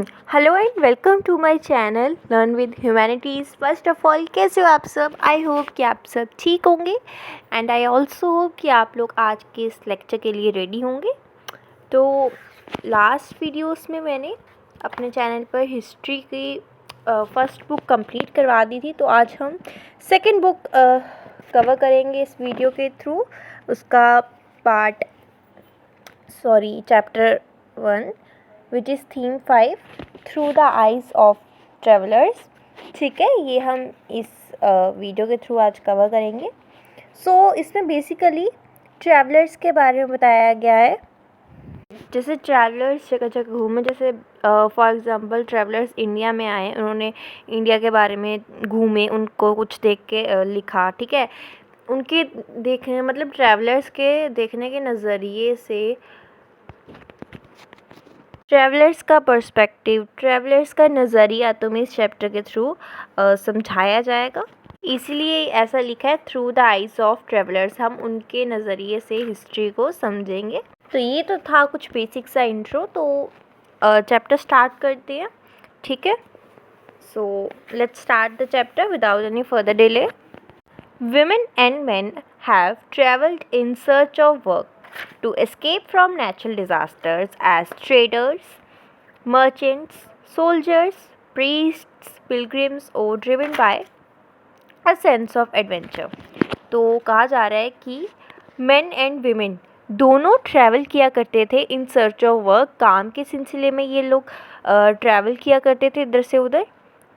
Hello and welcome to my channel learn with humanities. First of all, कैसे हो आप सब? आई होप कि आप सब ठीक होंगे एंड आई ऑल्सो होप कि आप लोग आज के इस लेक्चर के लिए रेडी होंगे। तो लास्ट वीडियोस में मैंने अपने चैनल पर हिस्ट्री की फर्स्ट बुक कंप्लीट करवा दी थी, तो आज हम सेकंड बुक कवर करेंगे इस वीडियो के थ्रू। उसका chapter 1 which is theme 5 through the eyes of travellers. ठीक है, ये हम इस वीडियो के थ्रू आज कवर करेंगे। इसमें बेसिकली ट्रैवलर्स के बारे में बताया गया है। जैसे ट्रैवलर्स जगह जगह घूमे, जैसे फॉर एग्ज़ाम्पल ट्रैवलर्स इंडिया में आए, उन्होंने इंडिया के बारे में घूमे, उनको कुछ देख के लिखा। ठीक है, उनके देखने मतलब ट्रैवलर्स के देखने के नज़रिए से ट्रैवलर्स का पर्सपेक्टिव, ट्रैवलर्स का नज़रिया तुम्हें इस चैप्टर के थ्रू समझाया जाएगा। इसीलिए ऐसा लिखा है through the eyes of travellers, हम उनके नज़रिए से हिस्ट्री को समझेंगे। तो ये तो था कुछ बेसिक सा इंट्रो, तो चैप्टर स्टार्ट करते हैं। ठीक है, so let's start the chapter without any further delay. Women and men have traveled in search of work to escape from natural disasters as traders, merchants, soldiers, priests, pilgrims, or driven by a sense of adventure। तो कहा जा रहा है कि men and women दोनों travel किया करते थे इन सर्च ऑफ वर्क, काम के सिलसिले में ये लोग ट्रैवल किया करते थे इधर से उधर।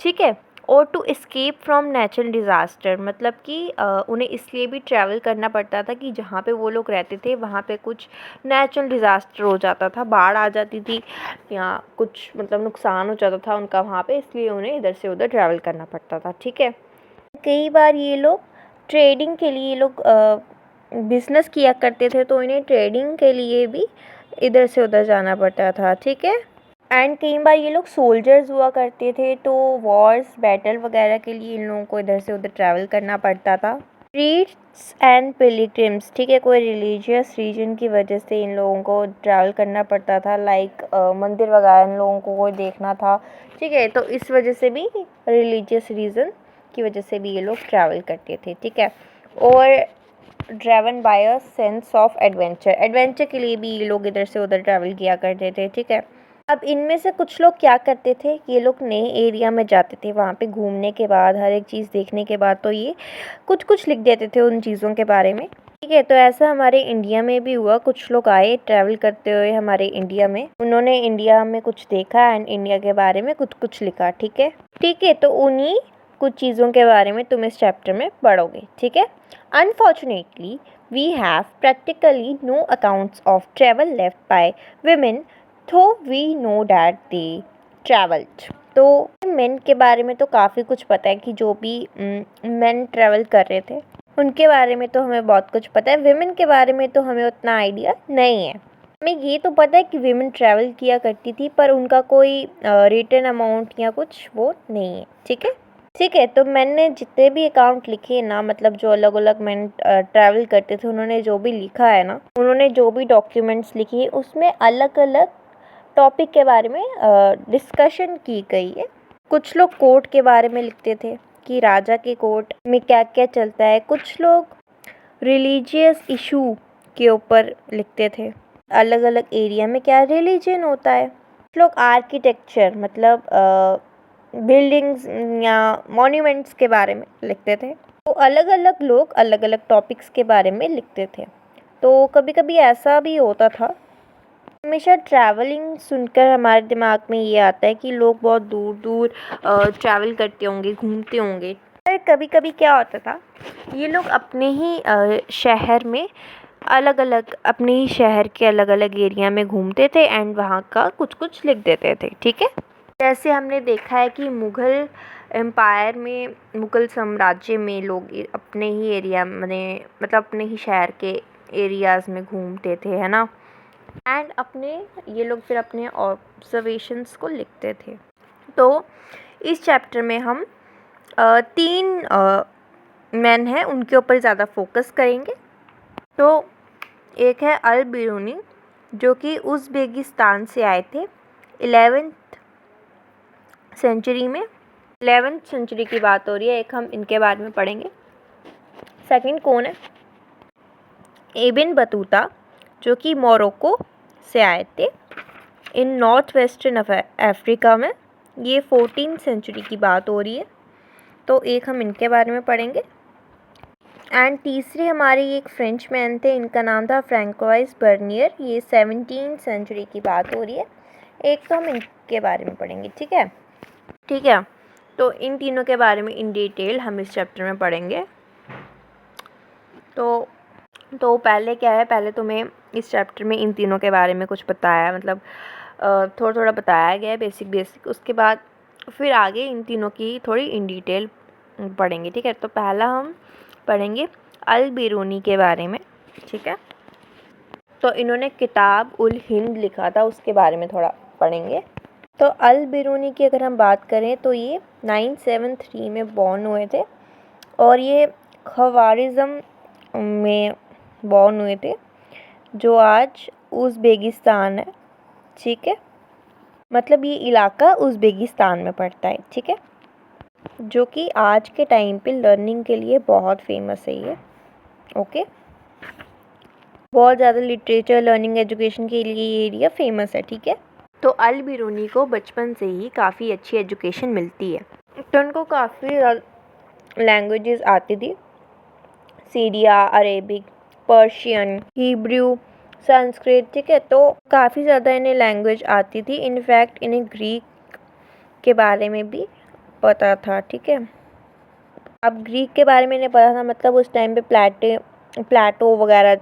ठीक है, और to escape from natural disaster, मतलब कि उन्हें इसलिए भी ट्रैवल करना पड़ता था कि जहाँ पे वो लोग रहते थे वहाँ पे कुछ नेचुरल डिज़ास्टर हो जाता था, बाढ़ आ जाती थी या कुछ मतलब नुकसान हो जाता था उनका वहाँ पे, इसलिए उन्हें इधर से उधर ट्रैवल करना पड़ता था। ठीक है, कई बार ये लोग ट्रेडिंग के लिए लोग बिज़नेस किया करते थे, तो इन्हें ट्रेडिंग के लिए भी इधर से उधर जाना पड़ता था। ठीक है, एंड कई बार ये लोग सोल्जर्स हुआ करते थे, तो वॉर्स बैटल वगैरह के लिए इन लोगों को इधर से उधर ट्रैवल करना पड़ता था। प्रीस्ट्स एंड पिलग्रिम्स, ठीक है, कोई रिलीजियस रीजन की वजह से इन लोगों को ट्रैवल करना पड़ता था, लाइक मंदिर वगैरह इन लोगों को कोई देखना था। ठीक है, तो इस वजह से भी रिलीजियस रीज़न की वजह से भी ये लोग ट्रैवल करते थे। ठीक है, और driven by a sense of adventure, adventure के लिए भी ये लोग इधर से उधर ट्रैवल किया करते थे। ठीक है, अब इनमें से कुछ लोग क्या करते थे कि ये लोग नए एरिया में जाते थे, वहाँ पे घूमने के बाद, हर एक चीज़ देखने के बाद, तो ये कुछ कुछ लिख देते थे उन चीज़ों के बारे में। ठीक है, तो ऐसा हमारे इंडिया में भी हुआ, कुछ लोग आए ट्रैवल करते हुए हमारे इंडिया में, उन्होंने इंडिया में कुछ देखा एंड इंडिया के बारे में कुछ कुछ लिखा। ठीक है, तो उन्हीं कुछ चीज़ों के बारे में तुम इस चैप्टर में पढ़ोगे। ठीक है, unfortunately we have practically no accounts of travel left by women though we know that they traveled। तो मेन के बारे में तो काफ़ी कुछ पता है कि जो भी मेन ट्रैवल कर रहे थे उनके बारे में तो हमें बहुत कुछ पता है, विमेन के बारे में तो हमें उतना आइडिया नहीं है। हमें ये तो पता है कि विमेन ट्रैवल किया करती थी, पर उनका कोई रिटर्न अमाउंट या कुछ वो नहीं है। ठीक है, तो मैंने जितने भी अकाउंट लिखे ना, मतलब जो अलग अलग मैन ट्रैवल करते थे उन्होंने जो भी लिखा है ना, उन्होंने जो भी डॉक्यूमेंट्स लिखी है उसमें अलग अलग टॉपिक के बारे में डिस्कशन की गई है। कुछ लोग कोर्ट के बारे में लिखते थे कि राजा के कोर्ट में क्या क्या चलता है, कुछ लोग रिलीजियस इशू के ऊपर लिखते थे, अलग अलग एरिया में क्या रिलीजन होता है। कुछ लोग आर्किटेक्चर मतलब बिल्डिंग्स या मॉन्यूमेंट्स के बारे में लिखते थे। तो अलग अलग लोग अलग अलग टॉपिक्स के बारे में लिखते थे। तो कभी कभी ऐसा भी होता था, हमेशा ट्रैवलिंग सुनकर हमारे दिमाग में ये आता है कि लोग बहुत दूर दूर ट्रैवल करते होंगे, घूमते होंगे। पर कभी कभी क्या होता था, ये लोग अपने ही शहर में अलग अलग, अपने ही शहर के अलग अलग एरिया में घूमते थे एंड वहाँ का कुछ कुछ लिख देते थे। ठीक है, जैसे हमने देखा है कि मुग़ल एम्पायर में, मुग़ल साम्राज्य में लोग अपने ही एरिया में मतलब अपने ही शहर के एरियाज़ में घूमते थे, है ना, एंड अपने ये लोग फिर अपने ऑब्जर्वेशंस को लिखते थे। तो इस चैप्टर में हम 3 मैन हैं उनके ऊपर ज़्यादा फोकस करेंगे। तो एक है अल बिरूनी, जो कि उज़्बेकिस्तान से आए थे 11th सेंचुरी में 11th सेंचुरी की बात हो रही है। एक हम इनके बारे में पढ़ेंगे। सेकंड कौन है? इब्न बतूता, जो कि मोरक्को से आए थे इन नॉर्थ वेस्टर्न अफ्रीका में। ये 14th सेंचुरी की बात हो रही है, तो एक हम इनके बारे में पढ़ेंगे। एंड तीसरे हमारे एक फ्रेंच मैन थे, इनका नाम था फ्रैंकोइस बर्नियर। ये 17th सेंचुरी की बात हो रही है। एक तो हम इनके बारे में पढ़ेंगे, ठीक है। ठीक है, तो इन तीनों के बारे में इन डिटेल हम इस चैप्टर में पढ़ेंगे। तो पहले क्या है, पहले तुम्हें इस चैप्टर में इन तीनों के बारे में कुछ बताया, मतलब थोड़ा थोड़ा बताया गया है, बेसिक। उसके बाद फिर आगे इन तीनों की थोड़ी इन डिटेल पढ़ेंगे, ठीक है। तो पहला हम पढ़ेंगे अल बिरूनी के बारे में, ठीक है। तो इन्होंने किताब उल हिंद लिखा था, उसके बारे में थोड़ा पढ़ेंगे। तो अल बिरूनी की अगर हम बात करें तो ये 973 में बॉर्न हुए थे और ये ख्वारिज़म में बॉर्न हुए थे, जो आज उज़्बेकिस्तान है, ठीक है। मतलब ये इलाका उज़्बेकिस्तान में पड़ता है, ठीक है, जो कि आज के टाइम पे लर्निंग के लिए बहुत फेमस है ये, ओके। बहुत ज़्यादा लिटरेचर, लर्निंग, एजुकेशन के लिए ये एरिया फेमस है, ठीक है। तो अल बिरूनी को बचपन से ही काफ़ी अच्छी एजुकेशन मिलती है, तो उनको काफ़ी लैंग्वेजेस आती थी, Syria, Arabic, Persian, Hebrew, Sanskrit, ठीक है। तो काफ़ी ज़्यादा इन्हें लैंग्वेज आती थी। इनफैक्ट इन्हें ग्रीक के बारे में भी पता था, ठीक है। अब ग्रीक के बारे में इन्हें पता था, मतलब उस टाइम पे प्लेटो वगैरह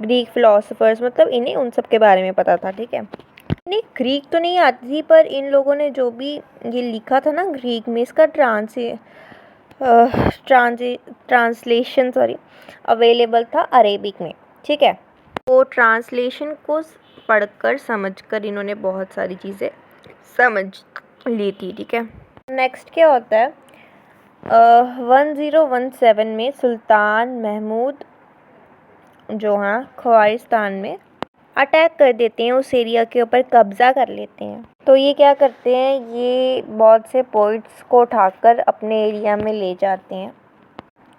ग्रीक फिलोसफर्स, मतलब इन्हें उन सब के बारे में पता था, ठीक है। इन्हें ग्रीक तो नहीं आती थी, पर इन लोगों ने जो भी ये लिखा था ना ग्रीक में, इसका ट्रांसलेशन अवेलेबल था अरेबिक में, ठीक है। तो ट्रांसलेशन को पढ़कर समझकर इन्होंने बहुत सारी चीज़ें समझ ली थी, ठीक है। नेक्स्ट क्या होता है, 1017 में सुल्तान महमूद जो हैं ख्वारिस्तान में अटैक कर देते हैं, उस एरिया के ऊपर कब्ज़ा कर लेते हैं। तो ये क्या करते हैं, ये बहुत से पोइट्स को उठाकर अपने एरिया में ले जाते हैं।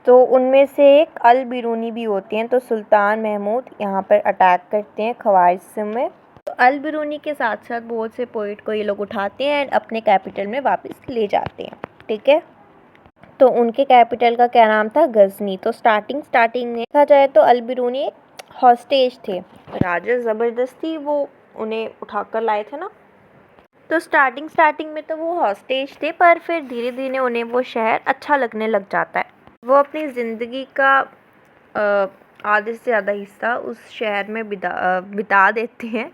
तो उनमें से एक अल बिरूनी भी होती हैं। तो सुल्तान महमूद यहाँ पर अटैक करते हैं ख्वारिज़म में। तो अल बिरूनी के साथ साथ बहुत से पोइट को ये लोग उठाते हैं एंड अपने कैपिटल में वापस ले जाते हैं, ठीक है। तो उनके कैपिटल का क्या नाम था, गजनी। तो स्टार्टिंग में देखा जाए तो अल बिरूनी हॉस्टेज थे, राजा ज़बरदस्ती वो उन्हें उठाकर लाए थे ना। तो स्टार्टिंग में तो वो हॉस्टेज थे, पर फिर धीरे धीरे उन्हें वो शहर अच्छा लगने लग जाता है। वो अपनी ज़िंदगी का आधे से ज़्यादा हिस्सा उस शहर में बिता देते हैं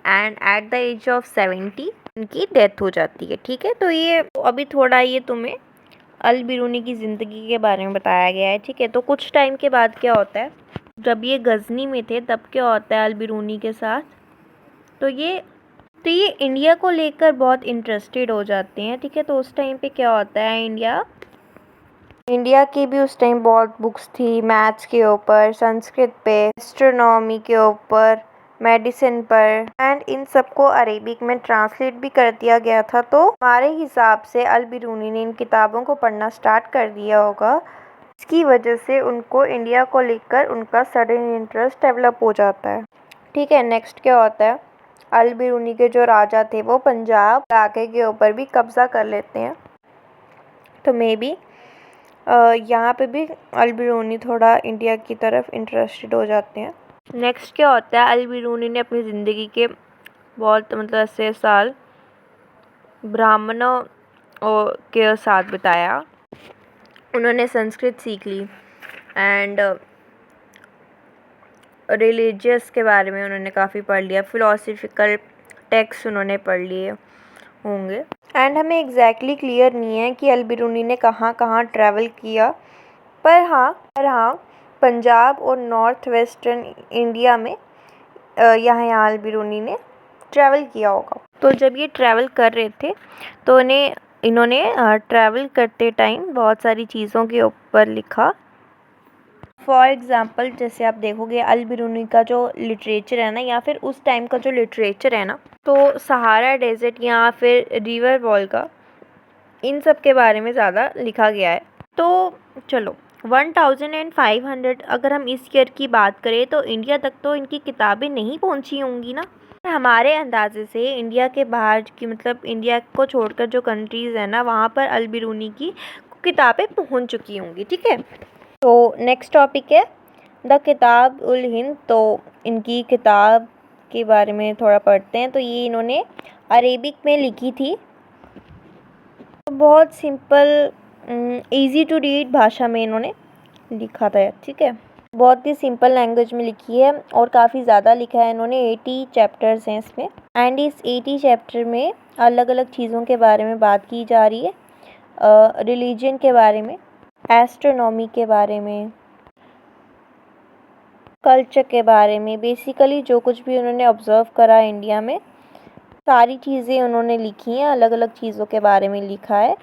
and at the age of 70 उनकी डेथ हो जाती है, ठीक है। तो ये अभी थोड़ा ये तुम्हें अल बिरूनी की ज़िंदगी के बारे में बताया गया है, ठीक है। तो कुछ टाइम के बाद क्या होता है, जब ये गजनी में थे तब क्या होता है अल बिरूनी के साथ, तो ये इंडिया को लेकर बहुत इंटरेस्टेड हो जाते हैं, ठीक है। तो उस टाइम पे क्या होता है, इंडिया की भी उस टाइम बहुत बुक्स थी, मैथ्स के ऊपर, संस्कृत पे, एस्ट्रोनॉमी के ऊपर, मेडिसिन पर, एंड इन सबको अरेबिक में ट्रांसलेट भी कर दिया गया था। तो हमारे हिसाब से अल बिरूनी ने इन किताबों को पढ़ना स्टार्ट कर दिया होगा, इसकी वजह से उनको इंडिया को लेकर उनका सडन इंटरेस्ट डेवलप हो जाता है, ठीक है। नेक्स्ट क्या होता है, अल बिरूनी के जो राजा थे वो पंजाब इलाके के ऊपर भी कब्जा कर लेते हैं। तो मे बी यहाँ पे भी अल बिरूनी थोड़ा इंडिया की तरफ इंटरेस्टेड हो जाते हैं। नेक्स्ट क्या होता है, अल बिरूनी ने अपनी ज़िंदगी के बहुत मतलब 80 साल ब्राह्मणों के साथ बिताया। उन्होंने संस्कृत सीख ली एंड रिलीजियस के बारे में उन्होंने काफ़ी पढ़ लिया, फ़िलोसफिकल टेक्स्ट उन्होंने पढ़ लिए होंगे। एंड हमें एग्जैक्टली क्लियर नहीं है कि अल बिरूनी ने कहाँ कहाँ ट्रैवल किया, पर हाँ पंजाब और नॉर्थ वेस्टर्न इंडिया में यहाँ अल बिरूनी ने ट्रैवल किया होगा। तो जब ये ट्रैवल कर रहे थे तो इन्होंने ट्रैवल करते टाइम बहुत सारी चीज़ों के ऊपर लिखा। फॉर एग्ज़ाम्पल जैसे आप देखोगे अल बिरूनी का जो लिटरेचर है ना, या फिर उस टाइम का जो लिटरेचर है ना, तो सहारा डेजर्ट या फिर रिवर वॉल का इन सब के बारे में ज़्यादा लिखा गया है। तो चलो 1500 अगर हम इस ईयर की बात करें तो इंडिया तक तो इनकी किताबें नहीं पहुंची होंगी ना। हमारे अंदाजे से इंडिया के बाहर की मतलब इंडिया को छोड़कर जो कंट्रीज़ है ना वहाँ पर अल बिरूनी की किताबें पहुँच चुकी होंगी। ठीक है, तो नेक्स्ट टॉपिक है द किताब उल हिंद। तो इनकी किताब के बारे में थोड़ा पढ़ते हैं। तो ये इन्होंने अरेबिक में लिखी थी। तो बहुत सिंपल इजी टू रीड भाषा में इन्होंने लिखा था। ठीक है, बहुत ही सिंपल लैंग्वेज में लिखी है और काफ़ी ज़्यादा लिखा है इन्होंने। 80 चैप्टर्स हैं इसमें एंड इस 80 चैप्टर में अलग अलग चीज़ों के बारे में बात की जा रही है। रिलीजन के बारे में, एस्ट्रोनॉमी के बारे में, कल्चर के बारे में, बेसिकली जो कुछ भी उन्होंने ऑब्ज़र्व करा इंडिया में सारी चीज़ें उन्होंने लिखी हैं, अलग अलग चीज़ों के बारे में लिखा है।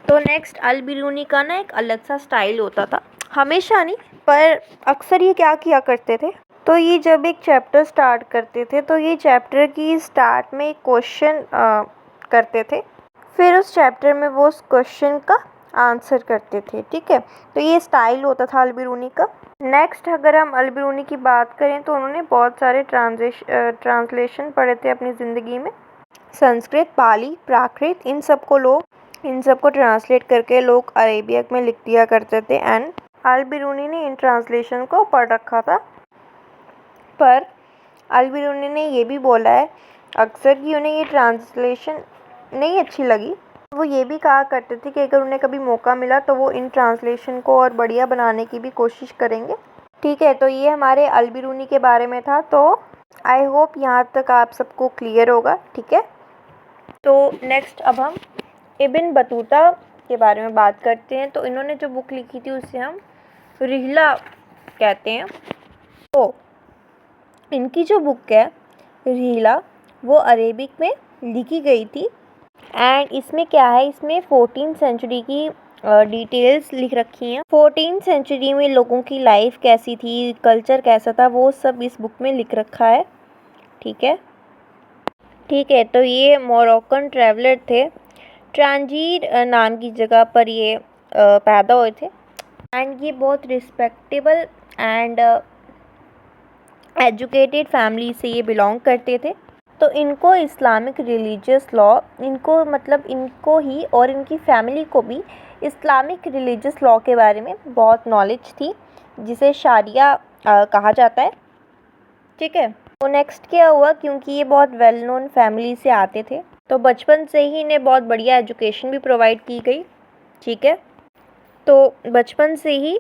तो नेक्स्ट अल बिरूनी का ना एक अलग सा स्टाइल होता था, हमेशा नहीं पर अक्सर ये क्या किया करते थे, तो ये जब एक चैप्टर स्टार्ट करते थे तो ये चैप्टर की स्टार्ट में एक क्वेश्चन करते थे, फिर उस चैप्टर में वो उस क्वेश्चन का आंसर करते थे। ठीक है, तो ये स्टाइल होता था अल बिरूनी का। नेक्स्ट अगर हम अल बिरूनी की बात करें तो उन्होंने बहुत सारे ट्रांसलेशन पढ़े थे अपनी ज़िंदगी में। संस्कृत, पाली, प्राकृत, इन सबको ट्रांसलेट करके लोग अरेबिक में लिख दिया करते थे एंड अल बिरूनी ने इन ट्रांसलेशन को पढ़ रखा था। पर अल बिरूनी ने ये भी बोला है अक्सर कि उन्हें ये ट्रांसलेशन नहीं अच्छी लगी। वो ये भी कहा करते थे कि अगर उन्हें कभी मौका मिला तो वो इन ट्रांसलेशन को और बढ़िया बनाने की भी कोशिश करेंगे। ठीक है, तो ये हमारे अल बिरूनी के बारे में था। तो आई होप यहाँ तक आप सबको क्लियर होगा। ठीक है, तो नेक्स्ट अब हम इब्न बतूता के बारे में बात करते हैं। तो इन्होंने जो बुक लिखी थी उसे हम रिहला कहते हैं। तो इनकी जो बुक है रिहला वो अरेबिक में लिखी गई थी एंड इसमें क्या है, इसमें 14वीं सेंचुरी की डिटेल्स लिख रखी हैं। 14वीं सेंचुरी में लोगों की लाइफ कैसी थी, कल्चर कैसा था, वो सब इस बुक में लिख रखा है। ठीक है, तो ये मोरक्कन ट्रैवलर थे, ट्रांजीर नाम की जगह पर ये पैदा हुए थे एंड ये बहुत रिस्पेक्टेबल एंड एजुकेटेड फैमिली से ये बिलोंग करते थे। तो इनको इस्लामिक रिलीजियस लॉ, इनको ही और इनकी फैमिली को भी इस्लामिक रिलीजियस लॉ के बारे में बहुत नॉलेज थी, जिसे शारिया कहा जाता है। ठीक है, तो नेक्स्ट क्या हुआ, क्योंकि ये बहुत वेल नोन फैमिली से आते थे तो बचपन से ही इन्हें बहुत बढ़िया एजुकेशन भी प्रोवाइड की गई। ठीक है, तो बचपन से ही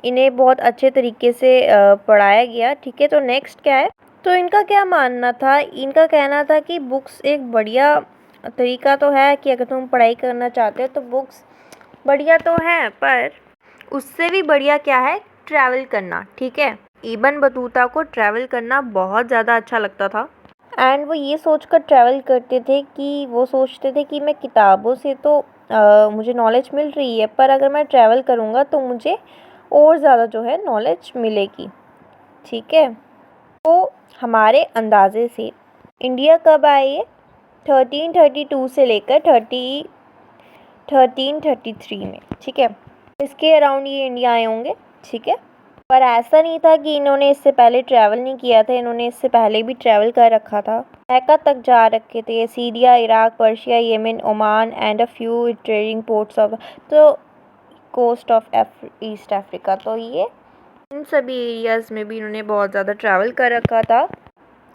इन्हें बहुत अच्छे तरीके से पढ़ाया गया। ठीक है, तो नेक्स्ट क्या है, तो इनका क्या मानना था, इनका कहना था कि बुक्स एक बढ़िया तरीका तो है कि अगर तुम पढ़ाई करना चाहते हो तो बुक्स बढ़िया तो है, पर उससे भी बढ़िया क्या है, ट्रैवल करना। ठीक है, इब्न बतूता को ट्रैवल करना बहुत ज़्यादा अच्छा लगता था एंड वो ये सोचकर ट्रैवल करते थे कि वो सोचते थे कि मैं किताबों से तो मुझे नॉलेज मिल रही है, पर अगर मैं ट्रैवल करूँगा तो मुझे और ज़्यादा जो है नॉलेज मिलेगी। ठीक है, तो हमारे अंदाजे से इंडिया कब आए ये 1332 से लेकर 1333 में। ठीक है, इसके अराउंड ये इंडिया आए होंगे। ठीक है, पर ऐसा नहीं था कि इन्होंने इससे पहले ट्रैवल नहीं किया था, इन्होंने इससे पहले भी ट्रैवल कर रखा था। मैक्का तक जा रखे थे, Syria, Iraq, Persia, Yemen, Oman and a few trading ports of तो कोस्ट ऑफ ईस्ट अफ्रीका। तो ये इन सभी एरियाज़ में भी इन्होंने बहुत ज़्यादा ट्रैवल कर रखा था।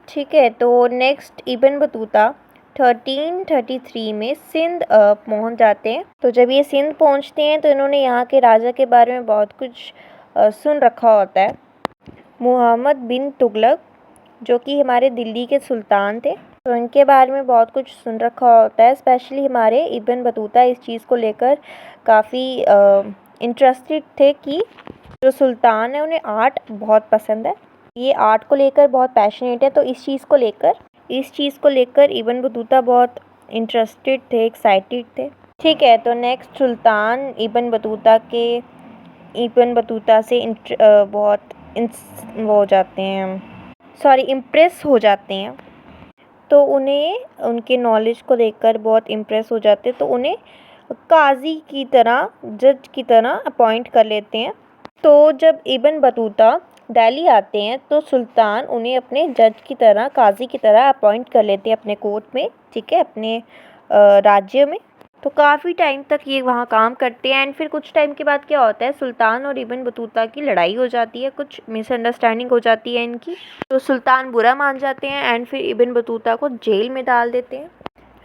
ठीक है, तो नेक्स्ट इब्न बतूता 1333 में सिंध पहुंच जाते हैं। तो जब ये सिंध पहुंचते हैं तो इन्होंने यहाँ के राजा के बारे में बहुत कुछ सुन रखा होता है। मोहम्मद बिन तुगलक जो कि हमारे दिल्ली के सुल्तान थे, तो इनके बारे में बहुत कुछ सुन रखा होता है। स्पेशली हमारे इब्न बतूता इस चीज़ को लेकर काफ़ी इंटरेस्टेड थे कि जो सुल्तान है उन्हें आर्ट बहुत पसंद है, ये आर्ट को लेकर बहुत पैशनेट है। तो इस चीज़ को लेकर इब्न बतूता बहुत इंटरेस्टेड थे, एक्साइटेड थे। ठीक है, तो नेक्स्ट सुल्तान इब्न बतूता से बहुत इम्प्रेस हो जाते हैं। तो उन्हें उनके नॉलेज को देखकर बहुत इम्प्रेस हो जाते, तो उन्हें काजी की तरह, जज की तरह अपॉइंट कर लेते हैं। तो जब इब्न बतूता दिल्ली आते हैं तो सुल्तान उन्हें अपने जज की तरह, काजी की तरह अपॉइंट कर लेते हैं अपने कोर्ट में, ठीक है, अपने राज्य में। तो काफ़ी टाइम तक ये वहाँ काम करते हैं। एंड फिर कुछ टाइम के बाद क्या होता है, सुल्तान और इब्न बतूता की लड़ाई हो जाती है, कुछ मिसअंडरस्टैंडिंग हो जाती है इनकी। तो सुल्तान बुरा मान जाते हैं एंड फिर इब्न बतूता को जेल में डाल देते हैं।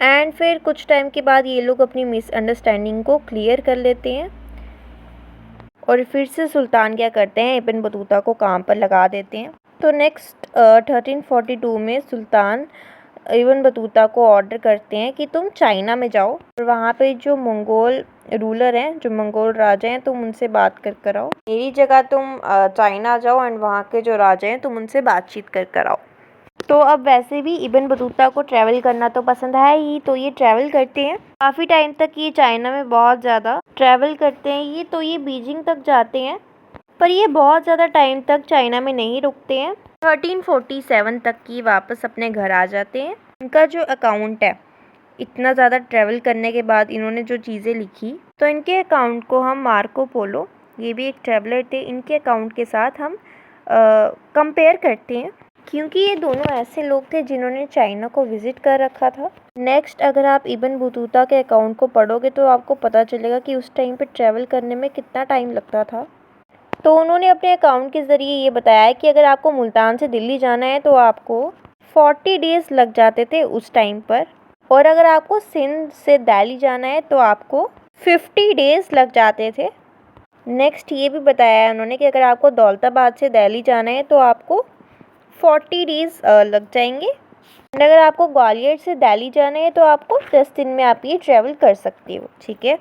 एंड फिर कुछ टाइम के बाद ये लोग अपनी मिसअंडरस्टैंडिंग को क्लियर कर लेते हैं और फिर से सुल्तान क्या करते हैं, इब्न बतूता को काम पर लगा देते हैं। तो नेक्स्ट 1342 में सुल्तान इब्न बतूता को ऑर्डर करते हैं कि तुम चाइना में जाओ और वहाँ पे जो मंगोल रूलर हैं, जो मंगोल राजा हैं, तुम उनसे बात कर आओ। मेरी जगह तुम चाइना जाओ एंड वहाँ के जो राजा हैं तुम उनसे बातचीत कर आओ। तो अब वैसे भी इब्न बतूता को ट्रैवल करना तो पसंद है ही, तो ये ट्रैवल करते हैं। काफ़ी टाइम तक ये चाइना में बहुत ज़्यादा ट्रैवल करते हैं ये, तो ये बीजिंग तक जाते हैं, पर ये बहुत ज़्यादा टाइम तक चाइना में नहीं रुकते हैं। 1347 तक की वापस अपने घर आ जाते हैं। इनका जो अकाउंट है, इतना ज़्यादा ट्रैवल करने के बाद इन्होंने जो चीज़ें लिखी, तो इनके अकाउंट को हम मार्को पोलो, ये भी एक ट्रैवलर थे, इनके अकाउंट के साथ हम कंपेयर करते हैं, क्योंकि ये दोनों ऐसे लोग थे जिन्होंने चाइना को विज़िट कर रखा था। नेक्स्ट, अगर आप इब्न बतूता के अकाउंट को पढ़ोगे तो आपको पता चलेगा कि उस टाइम पे ट्रैवल करने में कितना टाइम लगता था। तो उन्होंने अपने अकाउंट के ज़रिए ये बताया है कि अगर आपको मुल्तान से दिल्ली जाना है तो आपको 40 डेज़ लग जाते थे उस टाइम पर, और अगर आपको सिंध से दिल्ली जाना है तो आपको 50 डेज़ लग जाते थे। नेक्स्ट, ये भी बताया है उन्होंने कि अगर आपको दौलताबाद से दिल्ली जाना है तो आपको 40 डेज़ लग जाएंगे, एंड अगर आपको ग्वालियर से दिल्ली जाना है तो आपको 10 दिन में आप ये ट्रैवल कर सकते हो, ठीक है।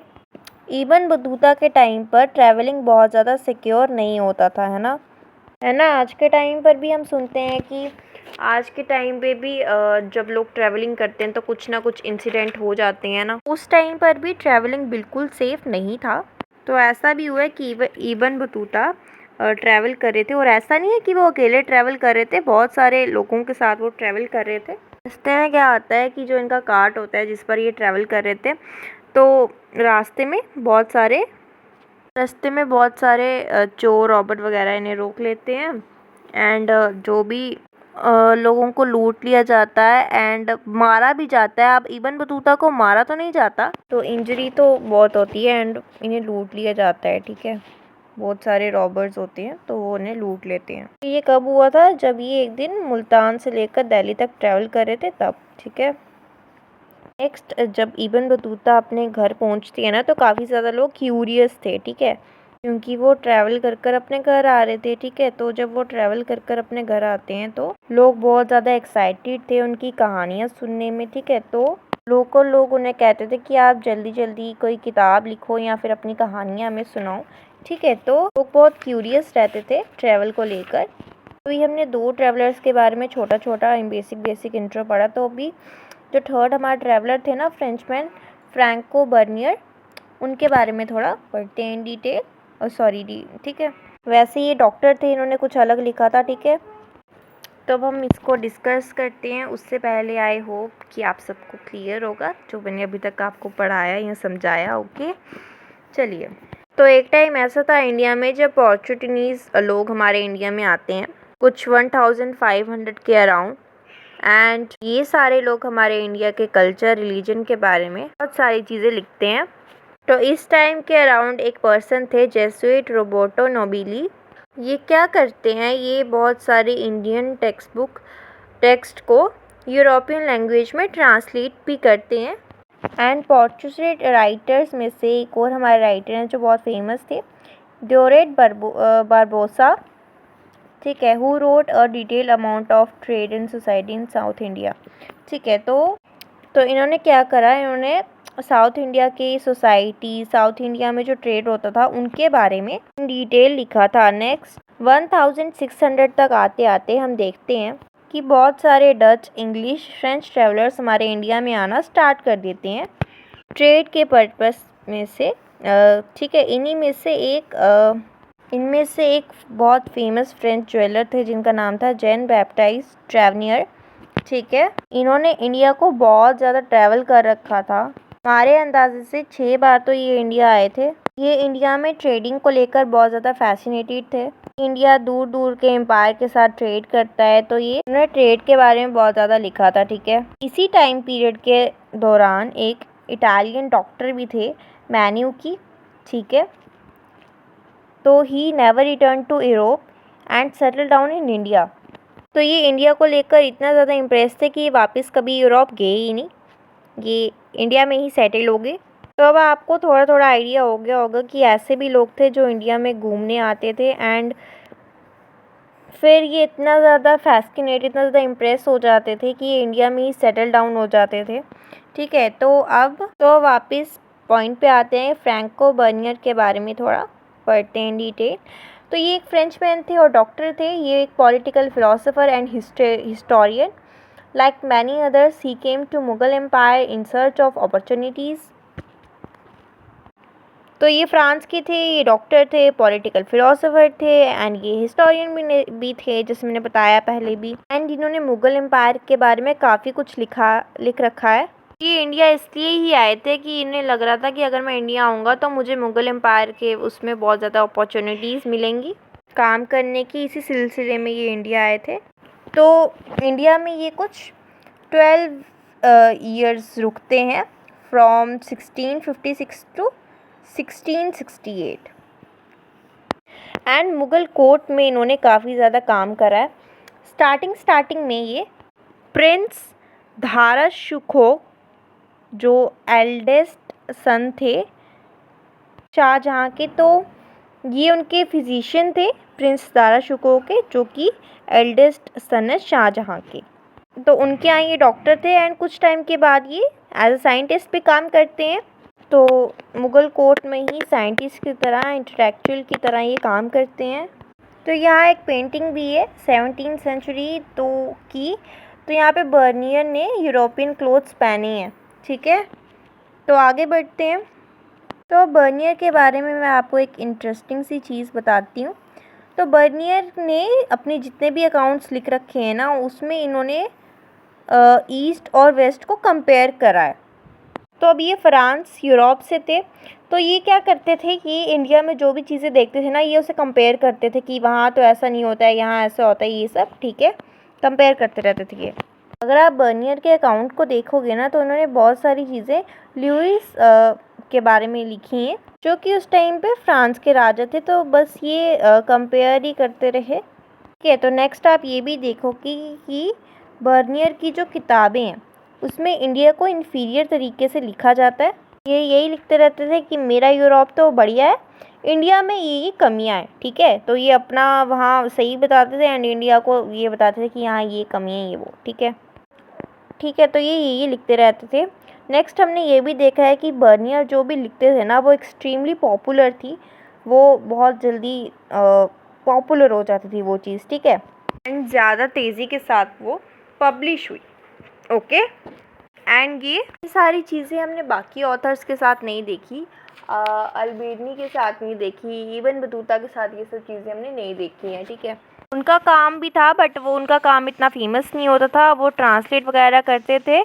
इब्न बतूता के टाइम पर ट्रैवलिंग बहुत ज़्यादा सिक्योर नहीं होता था, है ना। आज के टाइम पर भी हम सुनते हैं कि आज के टाइम पे भी जब लोग ट्रैवलिंग करते हैं तो कुछ ना कुछ इंसिडेंट हो जाते हैं ना। उस टाइम पर भी ट्रैवलिंग बिल्कुल सेफ़ नहीं था। तो ऐसा भी हुआ है कि इब्न बतूता ट्रैवल कर रहे थे, और ऐसा नहीं है कि वो अकेले ट्रैवल कर रहे थे, बहुत सारे लोगों के साथ वो ट्रैवल कर रहे थे। रास्ते में क्या होता है कि जो इनका कार्ट होता है जिस पर ये ट्रैवल कर रहे थे, तो रास्ते में बहुत सारे चोर रॉबर्ट वगैरह इन्हें रोक लेते हैं, एंड जो भी लोगों को लूट लिया जाता है एंड मारा भी जाता है। अब इब्न बतूता को मारा तो नहीं जाता, तो इंजरी तो बहुत होती है एंड इन्हें लूट लिया जाता है, ठीक है। बहुत सारे रॉबर्स होते हैं तो वो उन्हें लूट लेते हैं। ये कब हुआ था, जब ये एक दिन मुल्तान से लेकर दिल्ली तक ट्रैवल कर रहे थे तब, ठीक है। नेक्स्ट, जब इब्न बतूता अपने घर पहुंचती है ना तो काफ़ी ज़्यादा लोग क्यूरियस थे, ठीक है, क्योंकि वो ट्रैवल कर अपने घर आ रहे थे, ठीक है। तो जब वो ट्रैवल कर अपने घर आते हैं तो लोग बहुत ज़्यादा एक्साइटेड थे उनकी कहानियाँ सुनने में, ठीक है। तो लोग उन्हें कहते थे कि आप जल्दी जल्दी कोई किताब लिखो या फिर अपनी कहानियाँ हमें सुनाओ, ठीक है। तो लोग बहुत क्यूरियस रहते थे ट्रैवल को लेकर। तो ये हमने 2 ट्रैवलर्स के बारे में छोटा छोटा बेसिक इंट्रो पढ़ा। तो अभी जो थर्ड हमारा ट्रैवलर थे ना, फ्रेंचमैन फ्रैंको बर्नियर, उनके बारे में थोड़ा पढ़ते हैं इन डिटेल, ठीक है। वैसे ये डॉक्टर थे, इन्होंने कुछ अलग लिखा था, ठीक है। तो अब हम इसको डिस्कस करते हैं। उससे पहले आई होप कि आप सबको क्लियर होगा जो मैंने अभी तक आपको पढ़ाया या समझाया, ओके। चलिए, तो एक टाइम ऐसा था इंडिया में जब पोर्चुगीज़ लोग हमारे इंडिया में आते हैं, कुछ 1500 के अराउंड, एंड ये सारे लोग हमारे इंडिया के कल्चर, रिलीजन के बारे में बहुत सारी चीज़ें लिखते हैं। तो इस टाइम के अराउंड एक पर्सन थे जेसुइट रोबर्टो नोबिली। ये क्या करते हैं, ये बहुत सारे इंडियन टेक्स्ट को यूरोपियन लैंग्वेज में ट्रांसलेट भी करते हैं। एंड पोर्चुगीज राइटर्स में से एक और हमारे राइटर हैं जो बहुत फेमस थे, ड्यूरेट बारबोसा, ठीक है, who wrote a detail amount of trade and society in south India, ठीक है। तो इन्होंने क्या करा, इन्होंने साउथ इंडिया की सोसाइटी, साउथ इंडिया में जो ट्रेड होता था उनके बारे में डिटेल लिखा था। नेक्स्ट 1600 तक आते आते हम देखते हैं कि बहुत सारे डच, इंग्लिश, फ्रेंच ट्रैवलर्स हमारे इंडिया में आना स्टार्ट कर देते हैं ट्रेड के पर्पस में से, ठीक है। इनमें से एक बहुत फेमस फ्रेंच ज्वेलर थे जिनका नाम था जैन बैप्टाइस्ट ट्रैवनियर, ठीक है। इन्होंने इंडिया को बहुत ज़्यादा ट्रैवल कर रखा था हमारे अंदाजे से 6 बार तो ये इंडिया आए थे। ये इंडिया में ट्रेडिंग को लेकर बहुत ज़्यादा फैसिनेटेड थे। इंडिया दूर दूर के एम्पायर के साथ ट्रेड करता है, तो ये उन्होंने ट्रेड के बारे में बहुत ज़्यादा लिखा था। ठीक है, इसी टाइम पीरियड के दौरान एक इटालियन डॉक्टर भी थे, मैन्यूकी। ठीक है, तो he never return to Europe and settle down in India. तो ये इंडिया को लेकर इतना ज़्यादा इम्प्रेस थे कि ये वापस कभी यूरोप गए ही नहीं, ये इंडिया में ही सेटल हो गए। तो अब आपको थोड़ा थोड़ा आइडिया हो गया होगा कि ऐसे भी लोग थे जो इंडिया में घूमने आते थे एंड फिर ये इतना ज़्यादा फैसिनेट, इतना ज़्यादा इम्प्रेस हो जाते थे कि ये इंडिया में ही सेटल डाउन हो जाते थे। ठीक है, तो वापस पॉइंट पे आते हैं। फ्रैंको बर्नियर के बारे में थोड़ा पढ़ते हैं डिटेल। तो ये एक फ्रेंचमैन थे और डॉक्टर थे। ये एक political philosopher and historian. Like many others, he came to Mughal Empire in search of opportunities. तो ये फ्रांस के थे, ये डॉक्टर थे, पॉलिटिकल फिलोसोफर थे एंड ये हिस्टोरियन भी थे, जैसे मैंने बताया पहले भी। एंड इन्होंने मुग़ल एम्पायर के बारे में काफ़ी कुछ लिख रखा है। ये इंडिया इसलिए ही आए थे कि इन्हें लग रहा था कि अगर मैं इंडिया आऊँगा तो मुझे मुग़ल एम्पायर के उसमें बहुत ज़्यादा अपॉर्चुनिटीज़ मिलेंगी काम करने की। इसी सिलसिले में ये इंडिया आए थे। तो इंडिया में ये कुछ 12 ईयर्स रुकते हैं, from 1656 to 1668। And Mughal court में इन्होंने काफ़ी ज़्यादा काम करा है। स्टार्टिंग में ये प्रिंस दारा शिकोह, जो एल्डेस्ट सन थे शाहजहाँ के, तो ये उनके फिजिशियन थे, प्रिंस दारा शिकोह के, जो कि एल्डेस्ट सन है शाहजहाँ के। तो उनके यहाँ ये डॉक्टर थे एंड कुछ टाइम के बाद ये एज अ साइंटिस्ट पे काम करते हैं। तो मुग़ल कोर्ट में ही साइंटिस्ट की तरह, इंटेलेक्चुअल की तरह ये काम करते हैं। तो यहाँ एक पेंटिंग भी है 17वीं सेंचुरी की। तो यहाँ पे बर्नियर ने यूरोपियन क्लोथ्स पहने हैं। ठीक है, तो आगे बढ़ते हैं। तो बर्नियर के बारे में मैं आपको एक इंटरेस्टिंग सी चीज़ बताती हूँ। तो बर्नियर ने अपने जितने भी अकाउंट्स लिख रखे हैं ना, उसमें इन्होंने ईस्ट और वेस्ट को कंपेयर करा है। तो अब ये फ्रांस यूरोप से थे, तो ये क्या करते थे कि इंडिया में जो भी चीज़ें देखते थे ना, ये उसे कंपेयर करते थे कि वहाँ तो ऐसा नहीं होता है, यहाँ ऐसा होता है, ये सब। ठीक है, कंपेयर करते रहते थे ये। अगर आप बर्नियर के अकाउंट को देखोगे ना, तो उन्होंने बहुत सारी चीज़ें लुईस के बारे में लिखी हैं, जो कि उस टाइम पे फ्रांस के राजा थे। तो बस ये कंपेयर ही करते रहे। ठीक है, तो नेक्स्ट आप ये भी देखो कि बर्नियर की जो किताबें हैं उसमें इंडिया को इन्फीरियर तरीके से लिखा जाता है। ये यही लिखते रहते थे कि मेरा यूरोप तो बढ़िया है, इंडिया में ये कमियां हैं। ठीक है, तो ये अपना वहाँ सही बताते थे एंड इंडिया को ये बताते थे कि यहाँ ये कमियां हैं, ये वो। ठीक है, तो ये लिखते रहते थे। नेक्स्ट हमने ये भी देखा है कि बर्नियर जो भी लिखते थे ना, वो एक्सट्रीमली पॉपुलर थी, वो बहुत जल्दी पॉपुलर हो जाती थी वो चीज़। ठीक है, एंड ज़्यादा तेज़ी के साथ वो पब्लिश हुई। ओके, एंड ये सारी चीज़ें हमने बाकी ऑथर्स के साथ नहीं देखी, अल्बेनी के साथ नहीं देखी, इबन बतूता के साथ ये सब चीज़ें हमने नहीं देखी हैं। ठीक है, उनका काम भी था बट वो उनका काम इतना फेमस नहीं होता था, वो ट्रांसलेट वगैरह करते थे।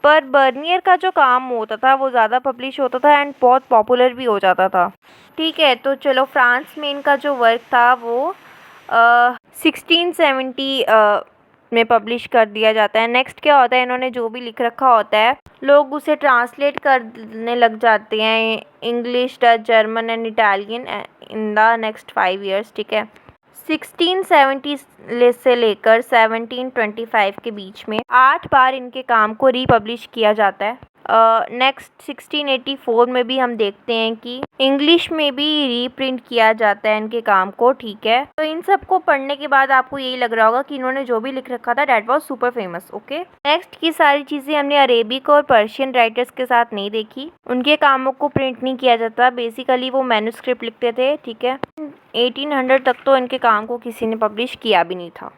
पर बर्नियर का जो काम होता था वो ज़्यादा पब्लिश होता था एंड बहुत पॉपुलर भी हो जाता था। ठीक है, तो चलो, फ्रांस में इनका जो वर्क था वो 1670 में पब्लिश कर दिया जाता है। नेक्स्ट क्या होता है, इन्होंने जो भी लिख रखा होता है लोग उसे ट्रांसलेट करने लग जाते हैं, English, Dutch, German and Italian in the next 5 years. ठीक है, 1670 से लेकर 1725 के बीच में 8 बार इनके काम को रीपब्लिश किया जाता है। नेक्स्ट 1684 में भी हम देखते हैं कि इंग्लिश में भी रीप्रिंट किया जाता है इनके काम को। ठीक है, तो इन सब को पढ़ने के बाद आपको यही लग रहा होगा कि इन्होंने जो भी लिख रखा था that was super famous. Okay, next की सारी चीज़ें हमने अरेबिक और पर्शियन राइटर्स के साथ नहीं देखी, उनके कामों को प्रिंट नहीं किया जाता, बेसिकली वो मैन्युस्क्रिप्ट लिखते थे। ठीक है, 1800 तक तो इनके काम को किसी ने पब्लिश किया भी नहीं था।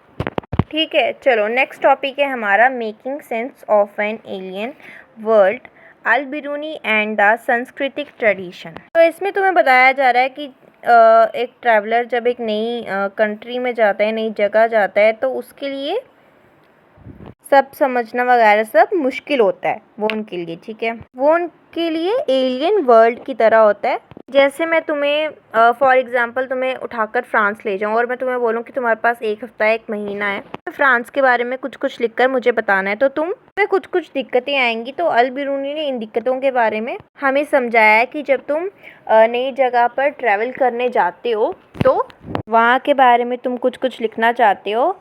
ठीक है, चलो, नेक्स्ट टॉपिक है हमारा making sense of an alien world, Al-Biruni and the सांस्कृतिक ट्रेडिशन। तो इसमें तुम्हें बताया जा रहा है कि एक ट्रैवलर जब एक नई कंट्री में जाता है, नई जगह जाता है, तो उसके लिए सब समझना वगैरह सब मुश्किल होता है वो उनके लिए, ठीक है। वो उनके लिए एलियन वर्ल्ड की तरह होता है। जैसे मैं तुम्हें फॉर एग्जांपल तुम्हें उठाकर फ्रांस ले जाऊँ और मैं तुम्हें बोलूँ कि तुम्हारे पास एक हफ्ता है, 1 महीना है, तो फ्रांस के बारे में कुछ कुछ लिखकर मुझे बताना है, तो तुम्हें कुछ कुछ दिक्कतें आएंगी। तो अल बिरूनी ने इन दिक्कतों के बारे में हमें समझाया है कि जब तुम नई जगह पर ट्रैवल करने जाते हो तो वहाँ के बारे में तुम कुछ कुछ लिखना चाहते हो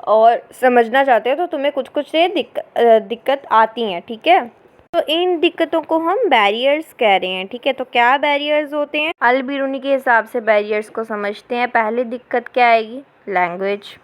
और समझना चाहते हो, तो तुम्हें कुछ कुछ से दिक्कत आती हैं, ठीक है। तो इन दिक्कतों को हम बैरियर्स कह रहे हैं, ठीक है। तो क्या बैरियर्स होते हैं, अल बिरूनी के हिसाब से बैरियर्स को समझते हैं। पहली दिक्कत क्या आएगी, लैंग्वेज।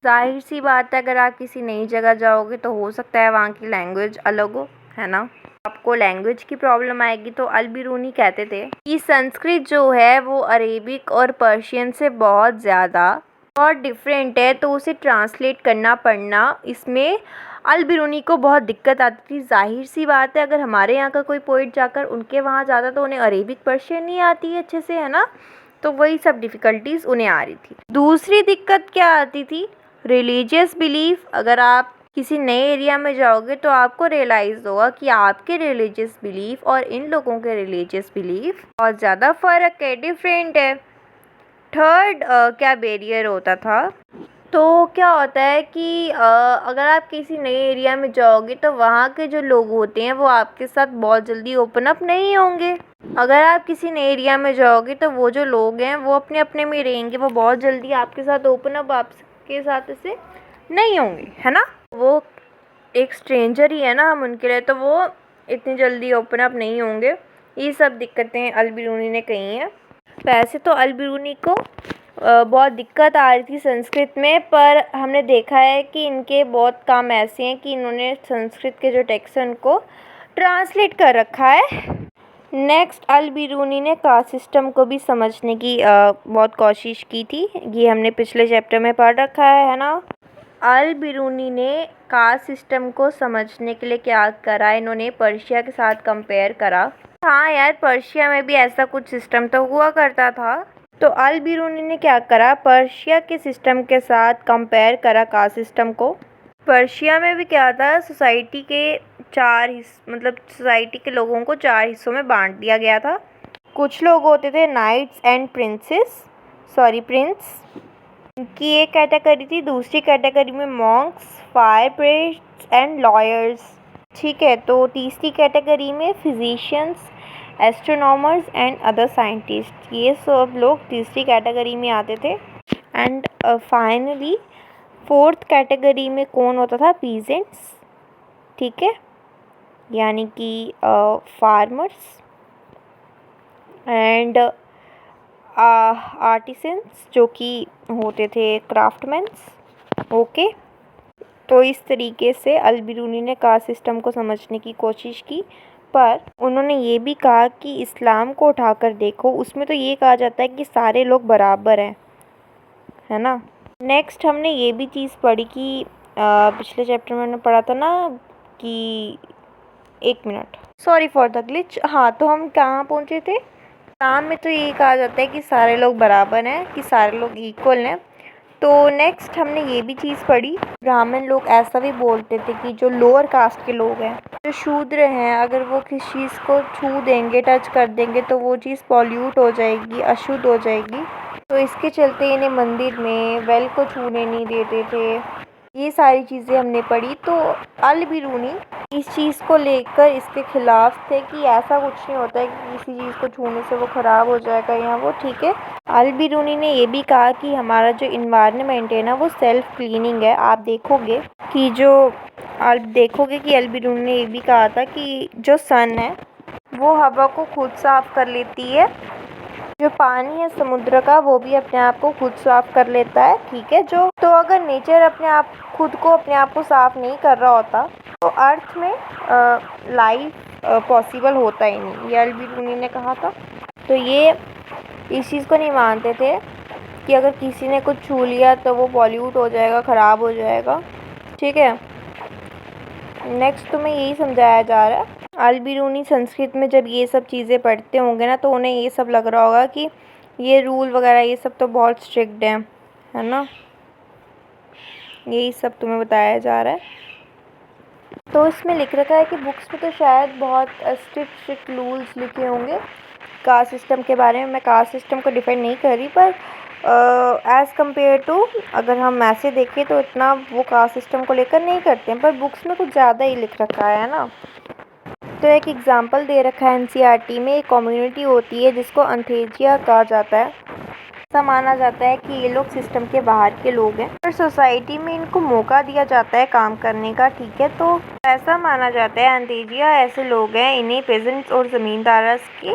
जाहिर सी बात है, अगर आप किसी नई जगह जाओगे तो हो सकता है वहाँ की लैंग्वेज अलग हो, है ना, आपको लैंग्वेज की प्रॉब्लम आएगी। तो अल बिरूनी कहते थे कि संस्कृत जो है वो अरेबिक और पर्शियन से बहुत ज़्यादा और डिफरेंट है, तो उसे ट्रांसलेट करना पढ़ना इसमें अल बिरूनी को बहुत दिक्कत आती थी। जाहिर सी बात है, अगर हमारे यहाँ का कोई पोइट जाकर उनके वहाँ जाता तो उन्हें अरेबिक पर्शियन नहीं आती है अच्छे से, है ना, तो वही सब डिफ़िकल्टीज़ उन्हें आ रही थी। दूसरी दिक्कत क्या आती थी, रिलीजियस बिलीफ। अगर आप किसी नए एरिया में जाओगे तो आपको रियलाइज़ होगा कि आपके रिलीजियस बिलीफ और इन लोगों के रिलीजियस बिलीफ बहुत ज़्यादा फ़र्क है, डिफरेंट है। थर्ड क्या बैरियर होता था, तो क्या होता है कि अगर आप किसी नए एरिया में जाओगे तो वहाँ के जो लोग होते हैं वो आपके साथ बहुत जल्दी ओपन अप नहीं होंगे। अगर आप किसी नए एरिया में जाओगे तो वो जो लोग हैं वो अपने अपने में रहेंगे, वो बहुत जल्दी आपके साथ ओपन अप आपके साथ से नहीं होंगे, है ना। वो एक स्ट्रेंजर ही है ना हम उनके लिए, तो वो इतनी जल्दी ओपन अप नहीं होंगे। ये सब दिक्कतें अल बिरूनी ने कही हैं। वैसे तो अल बिरूनी को बहुत दिक्कत आ रही थी संस्कृत में, पर हमने देखा है कि इनके बहुत काम ऐसे हैं कि इन्होंने संस्कृत के जो टेक्स्ट हैं उनको ट्रांसलेट कर रखा है। नेक्स्ट, अल बिरूनी ने कास्ट सिस्टम को भी समझने की बहुत कोशिश की थी। ये हमने पिछले चैप्टर में पढ़ रखा है ना। अल बिरूनी ने कास्ट सिस्टम को समझने के लिए क्या करा, इन्होंने पर्शिया के साथ कंपेयर करा। हाँ यार, पर्शिया में भी ऐसा कुछ सिस्टम तो हुआ करता था। तो अल बिरूनी ने क्या करा, पर्शिया के सिस्टम के साथ कंपेयर करा कास्ट सिस्टम को। पर्शिया में भी क्या था, सोसाइटी के मतलब सोसाइटी के लोगों को 4 हिस्सों में बांट दिया गया था। कुछ लोग होते थे नाइट्स एंड प्रिंस, की एक कैटेगरी थी। दूसरी कैटेगरी में Monks, fire priests and lawyers, ठीक है। तो तीसरी कैटेगरी में physicians, astronomers and other scientist, ये सब लोग तीसरी कैटेगरी में आते थे। एंड फाइनली फोर्थ कैटेगरी में कौन होता था, पीजेंट्स, ठीक है, यानी कि फार्मर्स एंड आर्टिसंस जो कि होते थे क्राफ्टमैन्स, ओके। तो इस तरीके से अल बिरूनी ने कास्ट सिस्टम को समझने की कोशिश की, पर उन्होंने ये भी कहा कि इस्लाम को उठाकर देखो, उसमें तो ये कहा जाता है कि सारे लोग बराबर हैं, है ना। नेक्स्ट हमने ये भी चीज़ पढ़ी कि पिछले चैप्टर में हमने पढ़ा था ना कि 1 minute, sorry for the glitch. हाँ, तो हम कहाँ पहुँचे थे, इस्लाम में तो ये कहा जाता है कि सारे लोग बराबर हैं, कि सारे लोग इक्वल हैं। तो नेक्स्ट हमने ये भी चीज़ पढ़ी, ब्राह्मण लोग ऐसा भी बोलते थे कि जो लोअर कास्ट के लोग हैं, जो शूद्र हैं, अगर वो किसी चीज़ को छू देंगे, टच कर देंगे तो वो चीज़ पॉल्यूट हो जाएगी, अशुद्ध हो जाएगी। तो इसके चलते इन्हें मंदिर में वेल को छूने नहीं देते थे। ये सारी चीज़ें हमने पढ़ी। तो अल बिरूनी इस चीज़ को लेकर इसके खिलाफ थे कि ऐसा कुछ नहीं होता है कि किसी चीज़ को छूने से वो ख़राब हो जाएगा या वो, ठीक है। अल बिरूनी ने ये भी कहा कि हमारा जो इन्वायरमेंट है ना वो सेल्फ क्लीनिंग है। आप देखोगे कि अल बिरूनी ने ये भी कहा था कि जो सन है वो हवा को खुद साफ़ कर लेती है, जो पानी है समुद्र का वो भी अपने आप को खुद साफ़ कर लेता है, ठीक है। तो अगर नेचर अपने आप को साफ़ नहीं कर रहा होता तो अर्थ में लाइफ पॉसिबल होता ही नहीं, ये अल बिरूनी ने कहा था। तो ये इस चीज़ को नहीं मानते थे कि अगर किसी ने कुछ छू लिया तो वो पॉल्यूट हो जाएगा, ख़राब हो जाएगा, ठीक है। नेक्स्ट तुम्हें यही समझाया जा रहा है। अल बिरूनी संस्कृत में जब ये सब चीज़ें पढ़ते होंगे ना तो उन्हें ये सब लग रहा होगा कि ये रूल वगैरह ये सब तो बहुत स्ट्रिक्ट है ना। यही सब तुम्हें बताया जा रहा है। तो इसमें लिख रखा है कि बुक्स में तो शायद बहुत स्ट्रिक्ट रूल्स लिखे होंगे कास्ट सिस्टम के बारे में। मैं कास्ट सिस्टम को डिफेंड नहीं कर रही, पर एज़ कम्पेयर टू अगर हम ऐसे देखें तो इतना वो कास्ट सिस्टम को लेकर नहीं करते हैं, पर बुक्स में कुछ ज़्यादा ही लिख रखा है ना। तो एक एग्जांपल दे रखा है एनसीईआरटी में, एक कम्युनिटी होती है जिसको अंथेजिया कहा जाता है। ऐसा माना जाता है कि ये लोग सिस्टम के बाहर के लोग हैं और सोसाइटी में इनको मौका दिया जाता है काम करने का, ठीक है। तो ऐसा माना जाता है अंथेजिया ऐसे लोग हैं, इन्हें पेजेंट्स और ज़मींदार के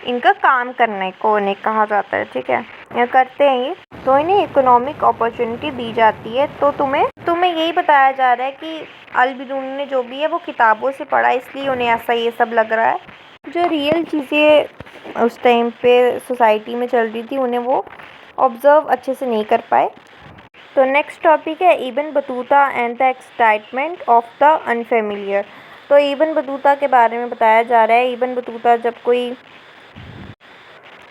इनका काम करने को इन्हें कहा जाता है, ठीक है। ये करते हैं ये, तो इन्हें इकोनॉमिक अपॉर्चुनिटी दी जाती है। तो तुम्हें यही बताया जा रहा है कि अलबिरून ने जो भी है वो किताबों से पढ़ा, इसलिए उन्हें ऐसा ये सब लग रहा है। जो रियल चीज़ें उस टाइम पे सोसाइटी में चल रही थी उन्हें वो ऑब्ज़र्व अच्छे से नहीं कर पाए। तो नेक्स्ट टॉपिक है Ibn Battuta and the excitement of the unfamiliar. तो इब्न बतूता के बारे में बताया जा रहा है। इब्न बतूता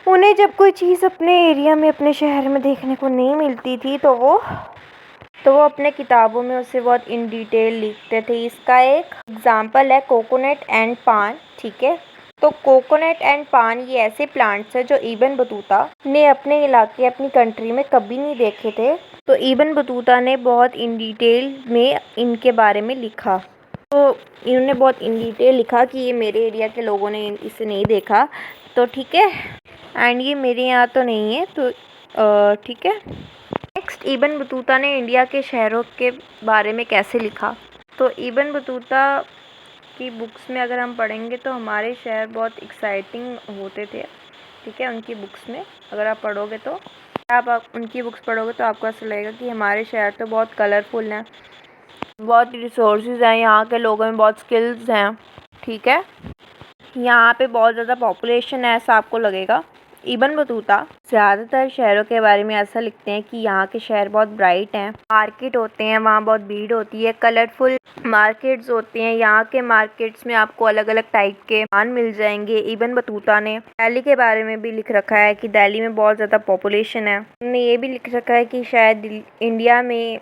उन्हें जब कोई चीज़ अपने एरिया में, अपने शहर में देखने को नहीं मिलती थी तो वो अपने किताबों में उसे बहुत इन डिटेल लिखते थे। इसका एक एग्जांपल है कोकोनट एंड पान, ठीक है। तो कोकोनट एंड पान ये ऐसे प्लांट्स हैं जो इब्न बतूता ने अपने इलाके, अपनी कंट्री में कभी नहीं देखे थे। तो इब्न बतूता ने बहुत इन डिटेल में इनके बारे में लिखा। तो इन्होंने बहुत इन डिटेल लिखा कि ये मेरे एरिया के लोगों ने इसे नहीं देखा, तो ठीक है, एंड ये मेरे यहाँ तो नहीं है, तो ठीक है। नेक्स्ट, इब्न बतूता ने इंडिया के शहरों के बारे में कैसे लिखा। तो इब्न बतूता की बुक्स में अगर हम पढ़ेंगे तो हमारे शहर बहुत एक्साइटिंग होते थे, ठीक है। उनकी बुक्स में अगर आप पढ़ोगे तो आप उनकी बुक्स पढ़ोगे तो आपको ऐसा लगेगा कि हमारे शहर तो बहुत कलरफुल हैं, बहुत रिसोर्सेज हैं, यहाँ के लोगों में बहुत स्किल्स हैं, ठीक है। यहाँ पे बहुत ज़्यादा पॉपुलेशन है, ऐसा आपको लगेगा। इब्न बतूता ज़्यादातर शहरों के बारे में ऐसा लिखते हैं कि यहाँ के शहर बहुत ब्राइट हैं, मार्केट होते हैं, वहाँ बहुत भीड़ होती है, कलरफुल मार्केट्स होते हैं। यहाँ के मार्केट्स में आपको अलग अलग टाइप के सामान मिल जाएंगे। इब्न बतूता ने दिल्ली के बारे में भी लिख रखा है कि दिल्ली में बहुत ज़्यादा पॉपुलेशन है। उन्होंने ये भी लिख रखा है कि शायद इंडिया में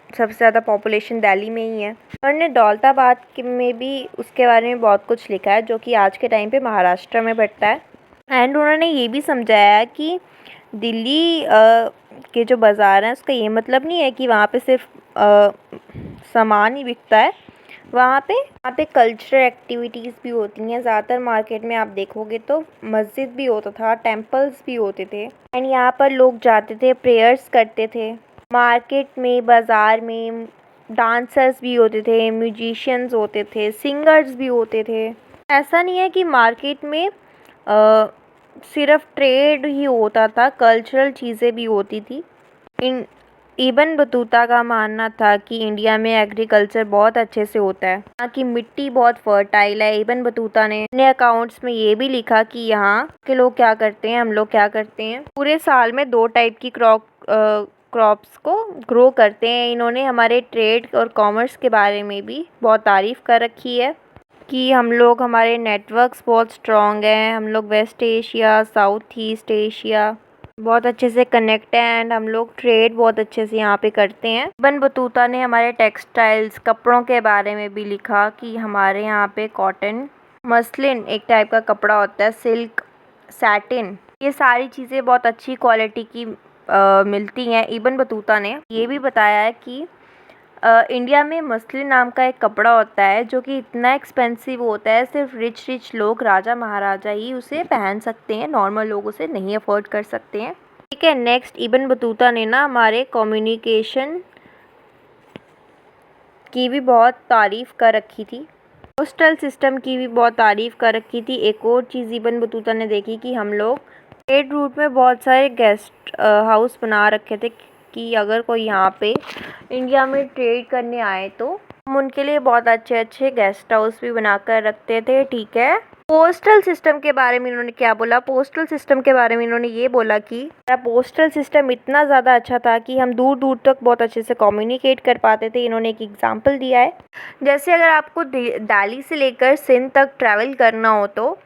सबसे ज़्यादा पॉपुलेशन दिल्ली में ही है। उन्होंने दौलताबाद में भी उसके बारे में बहुत कुछ लिखा है, जो कि आज के टाइम पे महाराष्ट्र में पड़ता है। एंड उन्होंने ये भी समझाया कि दिल्ली के जो बाज़ार हैं उसका ये मतलब नहीं है कि वहाँ पे सिर्फ सामान ही बिकता है। वहाँ पे कल्चरल एक्टिविटीज़ भी होती हैं। ज़्यादातर मार्केट में आप देखोगे तो मस्जिद भी होता था, टेम्पल्स भी होते थे, एंड यहाँ पर लोग जाते थे, प्रेयर्स करते थे। मार्केट में, बाज़ार में डांसर्स भी होते थे, म्यूजिशियंस होते थे, सिंगर्स भी होते थे। ऐसा नहीं है कि मार्केट में सिर्फ ट्रेड ही होता था, कल्चरल चीज़ें भी होती थी। इब्न बतूता का मानना था कि इंडिया में एग्रीकल्चर बहुत अच्छे से होता है, यहाँ की मिट्टी बहुत फर्टाइल है। इब्न बतूता ने अपने अकाउंट्स में ये भी लिखा कि यहाँ के लोग क्या करते हैं, हम लोग क्या करते हैं, पूरे साल में 2 टाइप की क्रॉप्स को ग्रो करते हैं। इन्होंने हमारे ट्रेड और कॉमर्स के बारे में भी बहुत तारीफ़ कर रखी है कि हमारे नेटवर्क्स बहुत स्ट्रॉन्ग हैं, हम लोग West Asia, South East Asia बहुत अच्छे से कनेक्ट हैं, एंड हम लोग ट्रेड बहुत अच्छे से यहाँ पे करते हैं। इब्न बतूता ने हमारे टेक्सटाइल्स, कपड़ों के बारे में भी लिखा कि हमारे यहाँ पे कॉटन, मसलिन एक टाइप का कपड़ा होता है, सिल्क, सैटिन, ये सारी चीज़ें बहुत अच्छी क्वालिटी की मिलती हैं। इब्न बतूता ने ये भी बताया है कि इंडिया में मसलिन नाम का एक कपड़ा होता है जो कि इतना एक्सपेंसिव होता है, सिर्फ रिच लोग, राजा महाराजा ही उसे पहन सकते हैं, नॉर्मल लोग उसे नहीं अफोर्ड कर सकते हैं, ठीक है। नेक्स्ट, इब्न बतूता ने ना हमारे कम्युनिकेशन की भी बहुत तारीफ़ कर रखी थी, पोस्टल सिस्टम की भी बहुत तारीफ़ कर रखी थी। एक और चीज़ इब्न बतूता ने देखी कि हम लोग ट्रेड रूट में बहुत सारे गेस्ट हाउस बना रखे थे कि अगर कोई यहाँ पे इंडिया में ट्रेड करने आए तो हम उनके लिए बहुत अच्छे अच्छे गेस्ट हाउस भी बनाकर रखते थे, ठीक है। पोस्टल सिस्टम के बारे में इन्होंने क्या बोला, पोस्टल सिस्टम के बारे में इन्होंने ये बोला कि पोस्टल सिस्टम इतना ज़्यादा अच्छा था कि हम दूर दूर तक बहुत अच्छे से कम्युनिकेट कर पाते थे। इन्होंने एक एग्जांपल दिया है, जैसे अगर आपको दिल्ली से लेकर सिंध तक ट्रैवल करना हो तो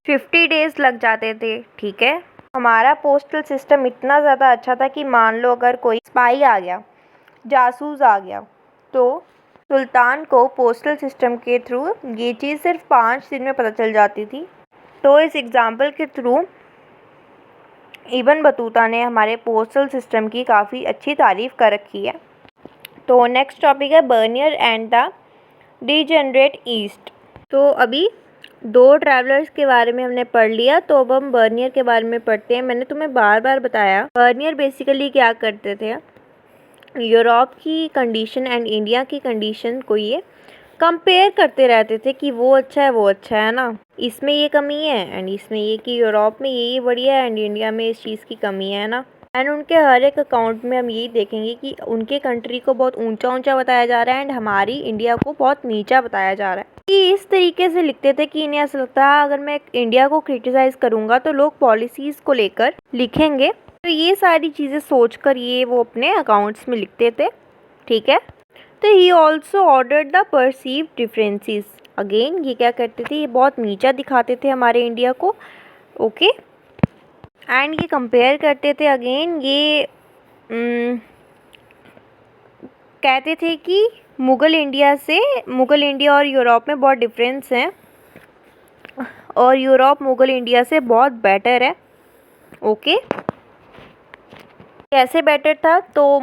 50 डेज़ लग जाते थे, ठीक है। हमारा पोस्टल सिस्टम इतना ज़्यादा अच्छा था कि मान लो अगर कोई स्पाई आ गया, जासूस आ गया, तो सुल्तान को पोस्टल सिस्टम के थ्रू ये चीज़ सिर्फ 5 दिन में पता चल जाती थी। तो इस एग्ज़ाम्पल के थ्रू इब्न बतूता ने हमारे पोस्टल सिस्टम की काफ़ी अच्छी तारीफ़ कर रखी है। तो नेक्स्ट टॉपिक है Bernier and the degenerate East. तो अभी 2 ट्रैवलर्स के बारे में हमने पढ़ लिया, तो अब हम बर्नियर के बारे में पढ़ते हैं। मैंने तुम्हें बार बार बताया बर्नियर बेसिकली क्या करते थे, यूरोप की कंडीशन एंड इंडिया की कंडीशन को ये कंपेयर करते रहते थे कि वो अच्छा है, वो अच्छा है ना, इसमें ये कमी है एंड इसमें ये, कि यूरोप में ये बढ़िया है एंड इंडिया में इस चीज़ की कमी है ना। एंड उनके हर एक अकाउंट में हम यही देखेंगे कि उनके कंट्री को बहुत ऊंचा ऊंचा बताया जा रहा है एंड हमारी इंडिया को बहुत नीचा बताया जा रहा है। कि इस तरीके से लिखते थे कि इन्हें ऐसा लगता है अगर मैं इंडिया को क्रिटिसाइज करूँगा तो लोग पॉलिसीज़ को लेकर लिखेंगे। तो ये सारी चीज़ें सोचकर ये वो अपने अकाउंट्स में लिखते थे, ठीक है। तो he also ordered the perceived differences. Again ये क्या करते थे, ये बहुत नीचा दिखाते थे हमारे इंडिया को, ओके। एंड ये कंपेयर करते थे, अगेन ये कहते थे कि मुग़ल इंडिया और यूरोप में बहुत डिफरेंस है और यूरोप मुग़ल इंडिया से बहुत बेटर है, ओके। कैसे बेटर था, तो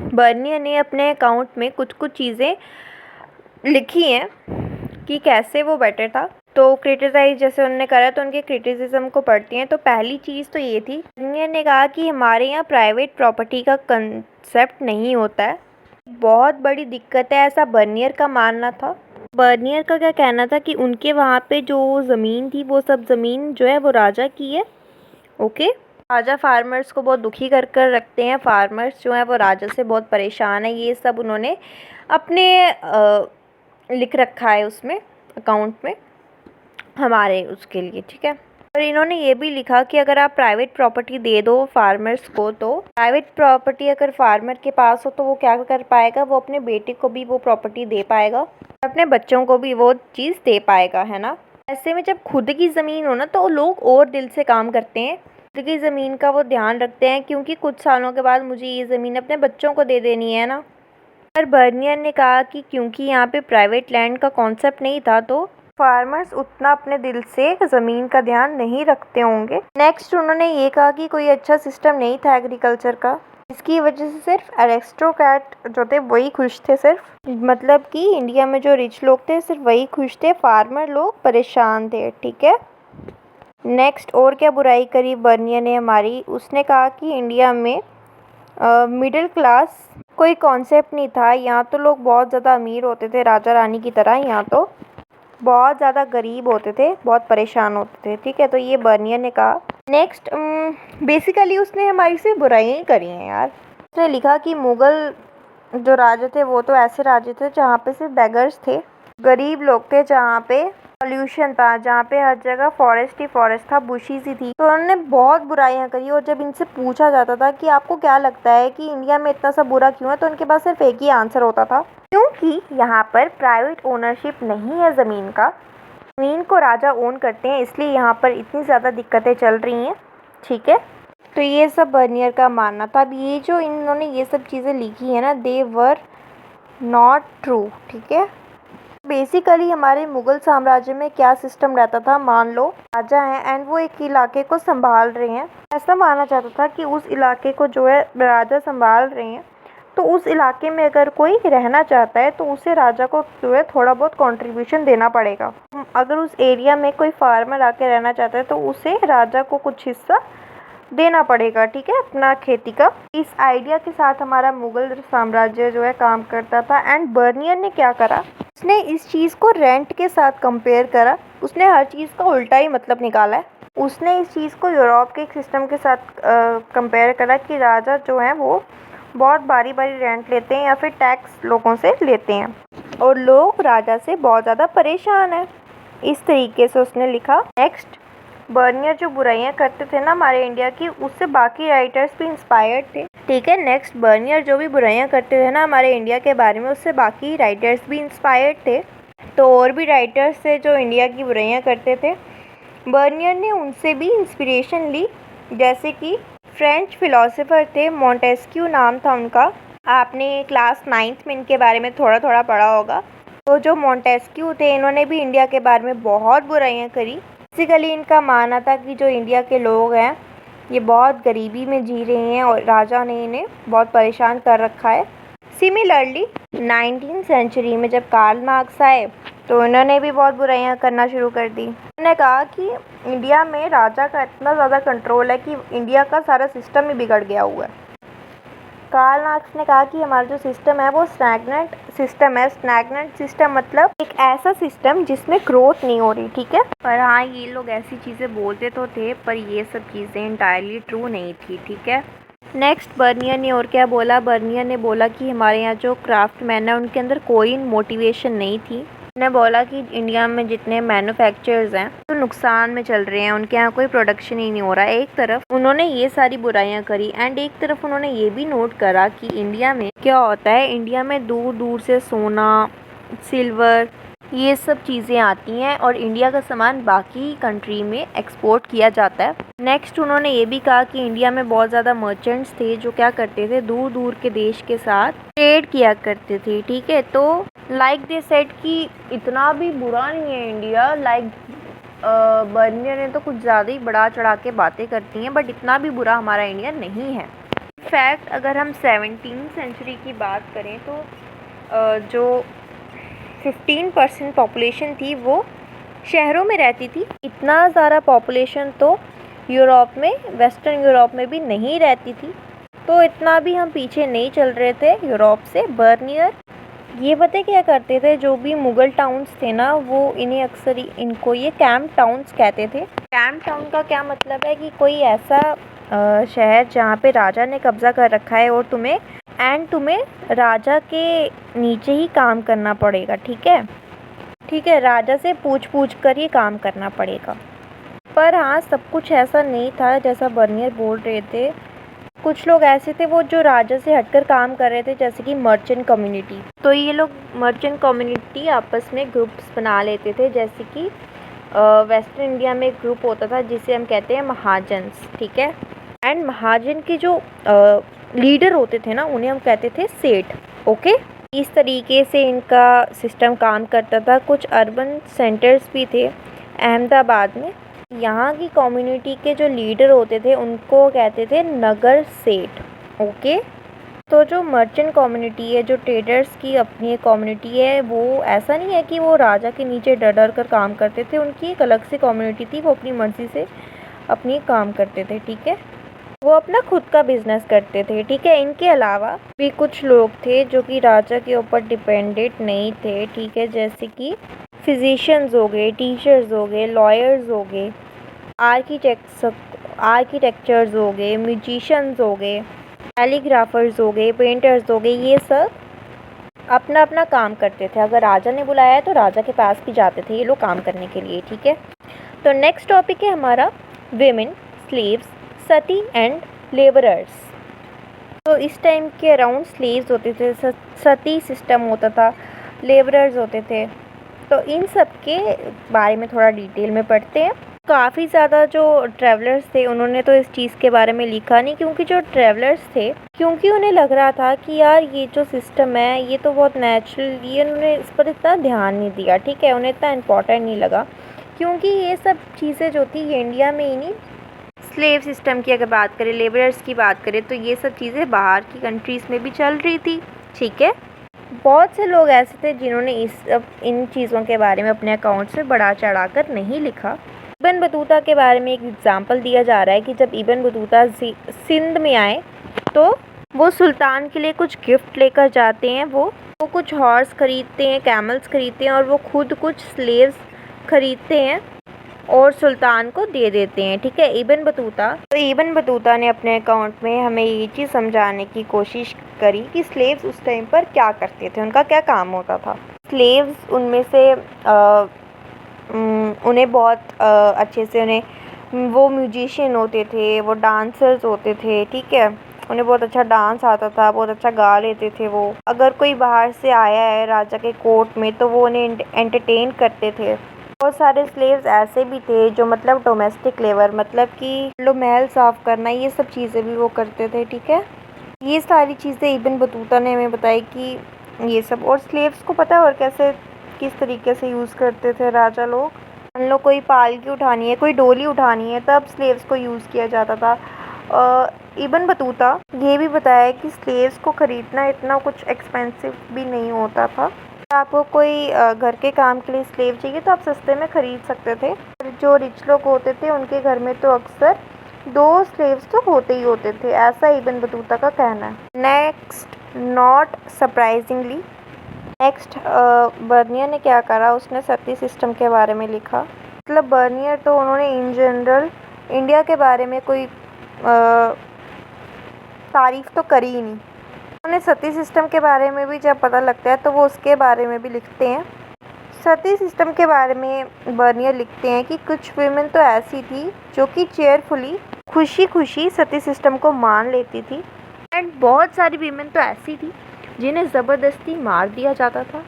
बर्नियर ने अपने अकाउंट में कुछ चीज़ें लिखी हैं कि कैसे वो बेटर था। तो क्रिटिसाइज जैसे उन्होंने करा, तो उनके क्रिटिसिज्म को पढ़ती हैं। तो पहली चीज़ तो ये थी, बर्नियर ने कहा कि हमारे यहाँ प्राइवेट प्रॉपर्टी का कंसेप्ट नहीं होता है, बहुत बड़ी दिक्कत है, ऐसा बर्नियर का मानना था। बर्नियर का क्या कहना था कि उनके वहाँ पे जो ज़मीन थी वो सब ज़मीन जो है वो राजा की है, ओके। राजा फार्मर्स को बहुत दुखी कर रखते हैं, फार्मर्स जो है वो राजा से बहुत परेशान है, ये सब उन्होंने अपने लिख रखा है उसमें अकाउंट में हमारे उसके लिए, ठीक है। और इन्होंने ये भी लिखा कि अगर आप प्राइवेट प्रॉपर्टी दे दो फार्मर्स को, तो प्राइवेट प्रॉपर्टी अगर फार्मर के पास हो तो वो क्या कर पाएगा, वो अपने बेटे को भी वो प्रॉपर्टी दे पाएगा, अपने बच्चों को भी वो चीज़ दे पाएगा, है ना। ऐसे में जब खुद की ज़मीन हो ना तो लोग और दिल से काम करते हैं, खुद की ज़मीन का वो ध्यान रखते हैं, क्योंकि कुछ सालों के बाद मुझे ये ज़मीन अपने बच्चों को दे देनी है ना। पर बर्नियर ने कहा कि क्योंकि यहाँ पे प्राइवेट लैंड का कॉन्सेप्ट नहीं था तो फार्मर्स उतना अपने दिल से ज़मीन का ध्यान नहीं रखते होंगे। नेक्स्ट उन्होंने ये कहा कि कोई अच्छा सिस्टम नहीं था एग्रीकल्चर का, इसकी वजह से सिर्फ एरिस्टोक्रेट जो थे वही खुश थे, सिर्फ मतलब कि इंडिया में जो रिच लोग थे सिर्फ वही खुश थे, फार्मर लोग परेशान थे, ठीक है। नेक्स्ट और क्या बुराई करी बर्नियर ने हमारी, उसने कहा कि इंडिया में मिडिल क्लास कोई कॉन्सेप्ट नहीं था, यहाँ तो लोग बहुत ज़्यादा अमीर होते थे राजा रानी की तरह, यहाँ तो बहुत ज़्यादा गरीब होते थे, बहुत परेशान होते थे, ठीक है। तो ये बर्नियर ने कहा। नेक्स्ट बेसिकली उसने हमारी से बुराइयाँ ही करी हैं यार। उसने लिखा कि मुग़ल जो राजा थे वो तो ऐसे राजे थे जहाँ पे सिर्फ बेगर्स थे, गरीब लोग थे, जहाँ पे पॉल्यूशन था, जहाँ पे हर जगह फॉरेस्ट ही फॉरेस्ट था, बुशी सी थी। तो उन्होंने बहुत बुराइयां करी और जब इनसे पूछा जाता था कि आपको क्या लगता है कि इंडिया में इतना सा बुरा क्यों है, तो उनके पास सिर्फ एक ही आंसर होता था, क्योंकि यहाँ पर प्राइवेट ओनरशिप नहीं है ज़मीन का, ज़मीन को राजा ओन करते हैं, इसलिए यहाँ पर इतनी ज़्यादा दिक्कतें चल रही हैं, ठीक है। तो ये सब बर्नियर का मानना था। अब ये जो इन्होंने ये सब चीज़ें लिखी है ना, दे वर नॉट ट्रू, ठीक है। बेसिकली हमारे मुग़ल साम्राज्य में क्या सिस्टम रहता था, मान लो राजा हैं एंड वो एक इलाके को संभाल रहे हैं, ऐसा माना जाता था कि उस इलाके को जो है राजा संभाल रहे हैं, तो उस इलाके में अगर कोई रहना चाहता है तो उसे राजा को जो है थोड़ा बहुत कंट्रीब्यूशन देना पड़ेगा। अगर उस एरिया में कोई फार्मर आके रहना चाहता है तो उसे राजा को कुछ हिस्सा देना पड़ेगा, ठीक है, अपना खेती का। इस आइडिया के साथ हमारा मुग़ल साम्राज्य जो है काम करता था। एंड बर्नियर ने क्या करा, उसने इस चीज़ को रेंट के साथ कंपेयर करा, उसने हर चीज़ का उल्टा ही मतलब निकाला है। उसने इस चीज़ को यूरोप के एक सिस्टम के साथ कंपेयर करा कि राजा जो हैं वो बहुत बारी बारी रेंट लेते हैं या फिर टैक्स लोगों से लेते हैं और लोग राजा से बहुत ज़्यादा परेशान हैं, इस तरीके से उसने लिखा। नेक्स्ट, बर्नियर जो बुराइयां करते थे ना हमारे इंडिया की, उससे बाकी राइटर्स भी इंस्पायर्ड थे, ठीक है। नेक्स्ट, बर्नियर जो भी बुराइयां करते थे ना हमारे इंडिया के बारे में, उससे बाकी राइटर्स भी इंस्पायर्ड थे। तो और भी राइटर्स थे जो इंडिया की बुराइयां करते थे, बर्नियर ने उनसे भी इंस्पिरेशन ली। जैसे कि फ्रेंच फिलोसोफर थे, मोंटेस्क्यू नाम था उनका, आपने क्लास 9th में इनके बारे में थोड़ा थोड़ा पढ़ा होगा। तो जो मोंटेस्क्यू थे, इन्होंने भी इंडिया के बारे में बहुत बुराइयां करी। बेसिकली इनका मानना था कि जो इंडिया के लोग हैं ये बहुत गरीबी में जी रहे हैं और राजा ने इन्हें बहुत परेशान कर रखा है। सिमिलरली 19th सेंचुरी में जब कार्ल मार्क्स आए तो इन्होंने भी बहुत बुराइयां करना शुरू कर दी। उन्होंने कहा कि इंडिया में राजा का इतना ज़्यादा कंट्रोल है कि इंडिया का सारा सिस्टम ही बिगड़ गया हुआ है। कार्ल मार्क्स ने कहा कि हमारा जो सिस्टम है वो स्टैग्नेंट सिस्टम है। स्टैग्नेंट सिस्टम मतलब एक ऐसा सिस्टम जिसमें ग्रोथ नहीं हो रही, ठीक है। पर हाँ, ये लोग ऐसी चीज़ें बोलते तो थे पर ये सब चीज़ें इंटायरली ट्रू नहीं थी, ठीक है। नेक्स्ट बर्नियर ने और क्या बोला। बर्नियर ने बोला कि हमारे यहाँ जो क्राफ्टमैन है उनके अंदर कोई मोटिवेशन नहीं थी। उन्होंने बोला कि इंडिया में जितने मैन्युफैक्चरर्स हैं तो नुकसान में चल रहे हैं, उनके यहाँ कोई प्रोडक्शन ही नहीं हो रहा है। एक तरफ उन्होंने ये सारी बुराइयां करी एंड एक तरफ उन्होंने ये भी नोट करा कि इंडिया में क्या होता है। इंडिया में दूर दूर से सोना, सिल्वर, ये सब चीज़ें आती हैं और इंडिया का सामान बाकी कंट्री में एक्सपोर्ट किया जाता है। नेक्स्ट उन्होंने ये भी कहा कि इंडिया में बहुत ज़्यादा मर्चेंट्स थे जो क्या करते थे, दूर दूर के देश के साथ ट्रेड किया करते थे, ठीक है। तो लाइक दे सेड कि इतना भी बुरा नहीं है इंडिया। लाइक बर्नियर ने तो कुछ ज़्यादा ही बढ़ा चढ़ा के बातें करती हैं, बट इतना भी बुरा हमारा इंडिया नहीं है। इनफैक्ट अगर हम 17th सेंचुरी की बात करें तो जो 15% पॉपुलेशन थी वो शहरों में रहती थी। इतना ज़्यादा पॉपुलेशन तो यूरोप में, वेस्टर्न यूरोप में भी नहीं रहती थी। तो इतना भी हम पीछे नहीं चल रहे थे यूरोप से। बर्नियर ये पता क्या करते थे, जो भी मुग़ल टाउन्स थे ना वो इन्हें अक्सर इनको ये कैंप टाउन्स कहते थे। कैंप टाउन का क्या मतलब है कि कोई ऐसा शहर जहाँ पे राजा ने कब्ज़ा कर रखा है और तुम्हें राजा के नीचे ही काम करना पड़ेगा, ठीक है। ठीक है, राजा से पूछ कर ही काम करना पड़ेगा। पर हाँ, सब कुछ ऐसा नहीं था जैसा बर्नियर बोल रहे थे। कुछ लोग ऐसे थे वो जो राजा से हटकर काम कर रहे थे, जैसे कि मर्चेंट कम्युनिटी। तो ये लोग मर्चेंट कम्युनिटी आपस में ग्रुप्स बना लेते थे, जैसे कि वेस्टर्न इंडिया में एक ग्रुप होता था जिसे हम कहते हैं महाजन्स, ठीक है। एंड महाजन के जो लीडर होते थे ना उन्हें हम कहते थे सेठ, ओके। इस तरीके से इनका सिस्टम काम करता था। कुछ अर्बन सेंटर्स भी थे अहमदाबाद में। यहाँ की कम्युनिटी के जो लीडर होते थे उनको कहते थे नगर सेठ, ओके। तो जो मर्चेंट कम्युनिटी है, जो ट्रेडर्स की अपनी कम्युनिटी है, वो ऐसा नहीं है कि वो राजा के नीचे डर डर कर काम करते थे। उनकी एक अलग सी कम्युनिटी थी, वो अपनी मर्जी से अपनी काम करते थे, ठीक है। वो अपना खुद का बिजनेस करते थे, ठीक है। इनके अलावा भी कुछ लोग थे जो कि राजा के ऊपर डिपेंडेंट नहीं थे, ठीक है। जैसे कि फिजिशियंस हो गए, टीचर्स हो गए, लॉयर्स हो गए, आर्किटेक्चर्स हो गए, म्यूजिशियंस हो गए, कैलीग्राफर्स हो गए, पेंटर्स हो गए। ये सब अपना अपना काम करते थे। अगर राजा ने बुलाया है तो राजा के पास भी जाते थे ये लोग काम करने के लिए, ठीक है। तो नेक्स्ट टॉपिक है हमारा women, slaves, Sati and labourers. तो इस टाइम के अराउंड स्लेव्स होते थे, सती सिस्टम होता था, लेबरर्स होते थे। तो इन सब के बारे में थोड़ा डिटेल में पढ़ते हैं। काफ़ी ज़्यादा जो ट्रैवलर्स थे उन्होंने तो इस चीज़ के बारे में लिखा नहीं, क्योंकि जो ट्रैवलर्स थे, क्योंकि उन्हें लग रहा था कि यार ये जो सिस्टम है ये तो बहुत नेचुरल, ये उन्होंने इस पर इतना ध्यान नहीं दिया, ठीक है। उन्हें इतना इम्पोर्टेंट नहीं लगा, क्योंकि ये सब चीज़ें जो थी ये इंडिया में ही नहीं। स्लेव सिस्टम की अगर बात करें, लेबरर्स की बात करें, तो ये सब चीज़ें बाहर की कंट्रीज़ में भी चल रही थी, ठीक है। बहुत से लोग ऐसे थे जिन्होंने इन चीज़ों के बारे में अपने अकाउंट से बढ़ा चढ़ा कर नहीं लिखा। इब्न बतूता के बारे में एक एग्ज़ाम्पल दिया जा रहा है कि जब इब्न बतूता सिंध में आए तो वो सुल्तान के लिए कुछ गिफ्ट लेकर जाते हैं। वो कुछ हॉर्स ख़रीदते हैं, कैमल्स ख़रीदते हैं और वो खुद कुछ स्लेव्स ख़रीदते हैं और सुल्तान को दे देते हैं, ठीक है। इब्न बतूता ने अपने अकाउंट में हमें ये चीज़ समझाने की कोशिश करी कि स्लेव्स उस टाइम पर क्या करते थे, उनका क्या काम होता था। स्लेव्स उनमें से उन्हें बहुत अच्छे से वो म्यूजिशियन होते थे, वो डांसर्स होते थे, ठीक है। उन्हें बहुत अच्छा डांस आता था, बहुत अच्छा गा लेते थे वो। अगर कोई बाहर से आया है राजा के कोर्ट में तो वो उन्हें एंटरटेन करते थे। बहुत सारे स्लेव्स ऐसे भी थे जो मतलब डोमेस्टिक लेबर, मतलब कि लो महल साफ़ करना, ये सब चीज़ें भी वो करते थे, ठीक है। ये सारी चीज़ें इब्न बतूता ने हमें बताई कि ये सब, और स्लेव्स को पता है और कैसे किस तरीके से यूज़ करते थे राजा लोग। मान लो कोई पालकी उठानी है, कोई डोली उठानी है, तब स्लेव्स को यूज़ किया जाता था। इब्न बतूता ये भी बताया कि स्लेव्स को ख़रीदना इतना कुछ एक्सपेंसिव भी नहीं होता था। आपको कोई घर के काम के लिए स्लेव चाहिए तो आप सस्ते में ख़रीद सकते थे। जो रिच लोग होते थे उनके घर में तो अक्सर 2 स्लेव्स तो होते ही होते थे, ऐसा इब्न बतूता का कहना है। Next, not surprisingly, next Bernier ने क्या करा, उसने सती सिस्टम के बारे में लिखा। मतलब बर्नियर तो उन्होंने इन जनरल इंडिया के बारे में कोई तारीफ़ तो करी ही नहीं। उन्हें सती सिस्टम के बारे में भी जब पता लगता है तो वो उसके बारे में भी लिखते हैं। सती सिस्टम के बारे में बर्नियर लिखते हैं कि कुछ वीमेन तो ऐसी थी जो कि चेयरफुली, खुशी खुशी सती सिस्टम को मान लेती थी, एंड बहुत सारी वीमेन तो ऐसी थी जिन्हें ज़बरदस्ती मार दिया जाता था।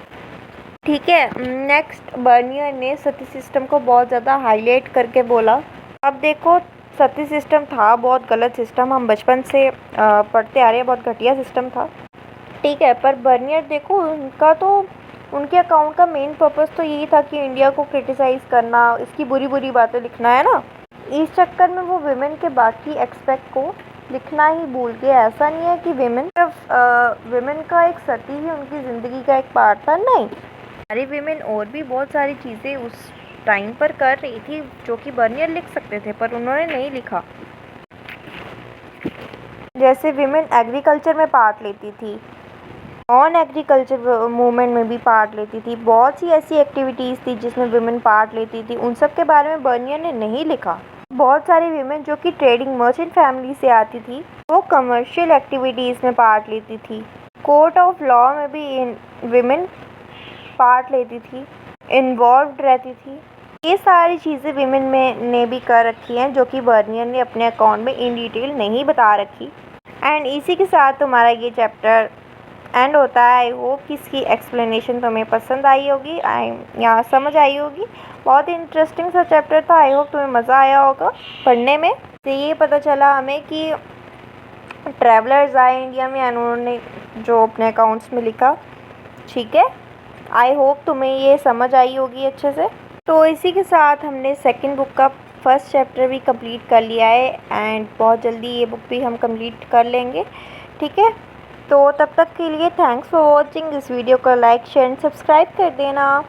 ठीक है, नेक्स्ट बर्नियर ने सती सिस्टम को बहुत ज़्यादा हाईलाइट करके बोला। अब देखो, सती सिस्टम था बहुत गलत सिस्टम, हम बचपन से पढ़ते आ रहे हैं, बहुत घटिया सिस्टम था। ठीक है, पर बर्नियर देखो, उनके अकाउंट का मेन पर्पस तो यही था कि इंडिया को क्रिटिसाइज़ करना, इसकी बुरी बुरी बातें लिखना, है ना। इस चक्कर में वो विमेन के बाकी एक्सपेक्ट को लिखना ही भूल गए। ऐसा नहीं है कि विमेन सिर्फ विमेन का एक सती ही उनकी ज़िंदगी का एक पार्ट था, नहीं। सारी विमेन और भी बहुत सारी चीज़ें उस टाइम पर कर रही थी जो कि बर्नियर लिख सकते थे, पर उन्होंने नहीं लिखा। जैसे विमेन एग्रीकल्चर में पार्ट लेती थी, नॉन एग्रीकल्चर मूवमेंट में भी पार्ट लेती थी, बहुत सी ऐसी एक्टिविटीज़ थी जिसमें विमेन पार्ट लेती थी, उन सब के बारे में बर्नियर ने नहीं लिखा। बहुत सारी विमेन जो कि ट्रेडिंग मर्चेंट फैमिली से आती थी, वो कमर्शियल एक्टिविटीज़ में पार्ट लेती थी। कोर्ट ऑफ लॉ में भी विमेन पार्ट लेती थी, इन्वॉल्व्ड रहती थी। ये सारी चीज़ें विमेन में ने भी कर रखी हैं जो कि बर्नियर ने अपने अकाउंट में इन डिटेल नहीं बता रखी। एंड इसी के साथ तुम्हारा ये चैप्टर एंड होता है। आई होप कि इसकी एक्सप्लेनेशन तुम्हें पसंद आई होगी, या समझ आई होगी। बहुत ही इंटरेस्टिंग सा चैप्टर था, आई होप तुम्हें मज़ा आया होगा पढ़ने में। तो ये पता चला हमें कि ट्रैवलर्स आए इंडिया में एंड उन्होंने जो अपने अकाउंट्स में लिखा। ठीक है, आई होप तुम्हें ये समझ आई होगी अच्छे से। तो इसी के साथ हमने सेकंड बुक का फर्स्ट चैप्टर भी कंप्लीट कर लिया है, एंड बहुत जल्दी ये बुक भी हम कंप्लीट कर लेंगे। ठीक है, तो तब तक के लिए थैंक्स फॉर वॉचिंग। इस वीडियो को लाइक, शेयर एंड सब्सक्राइब कर देना।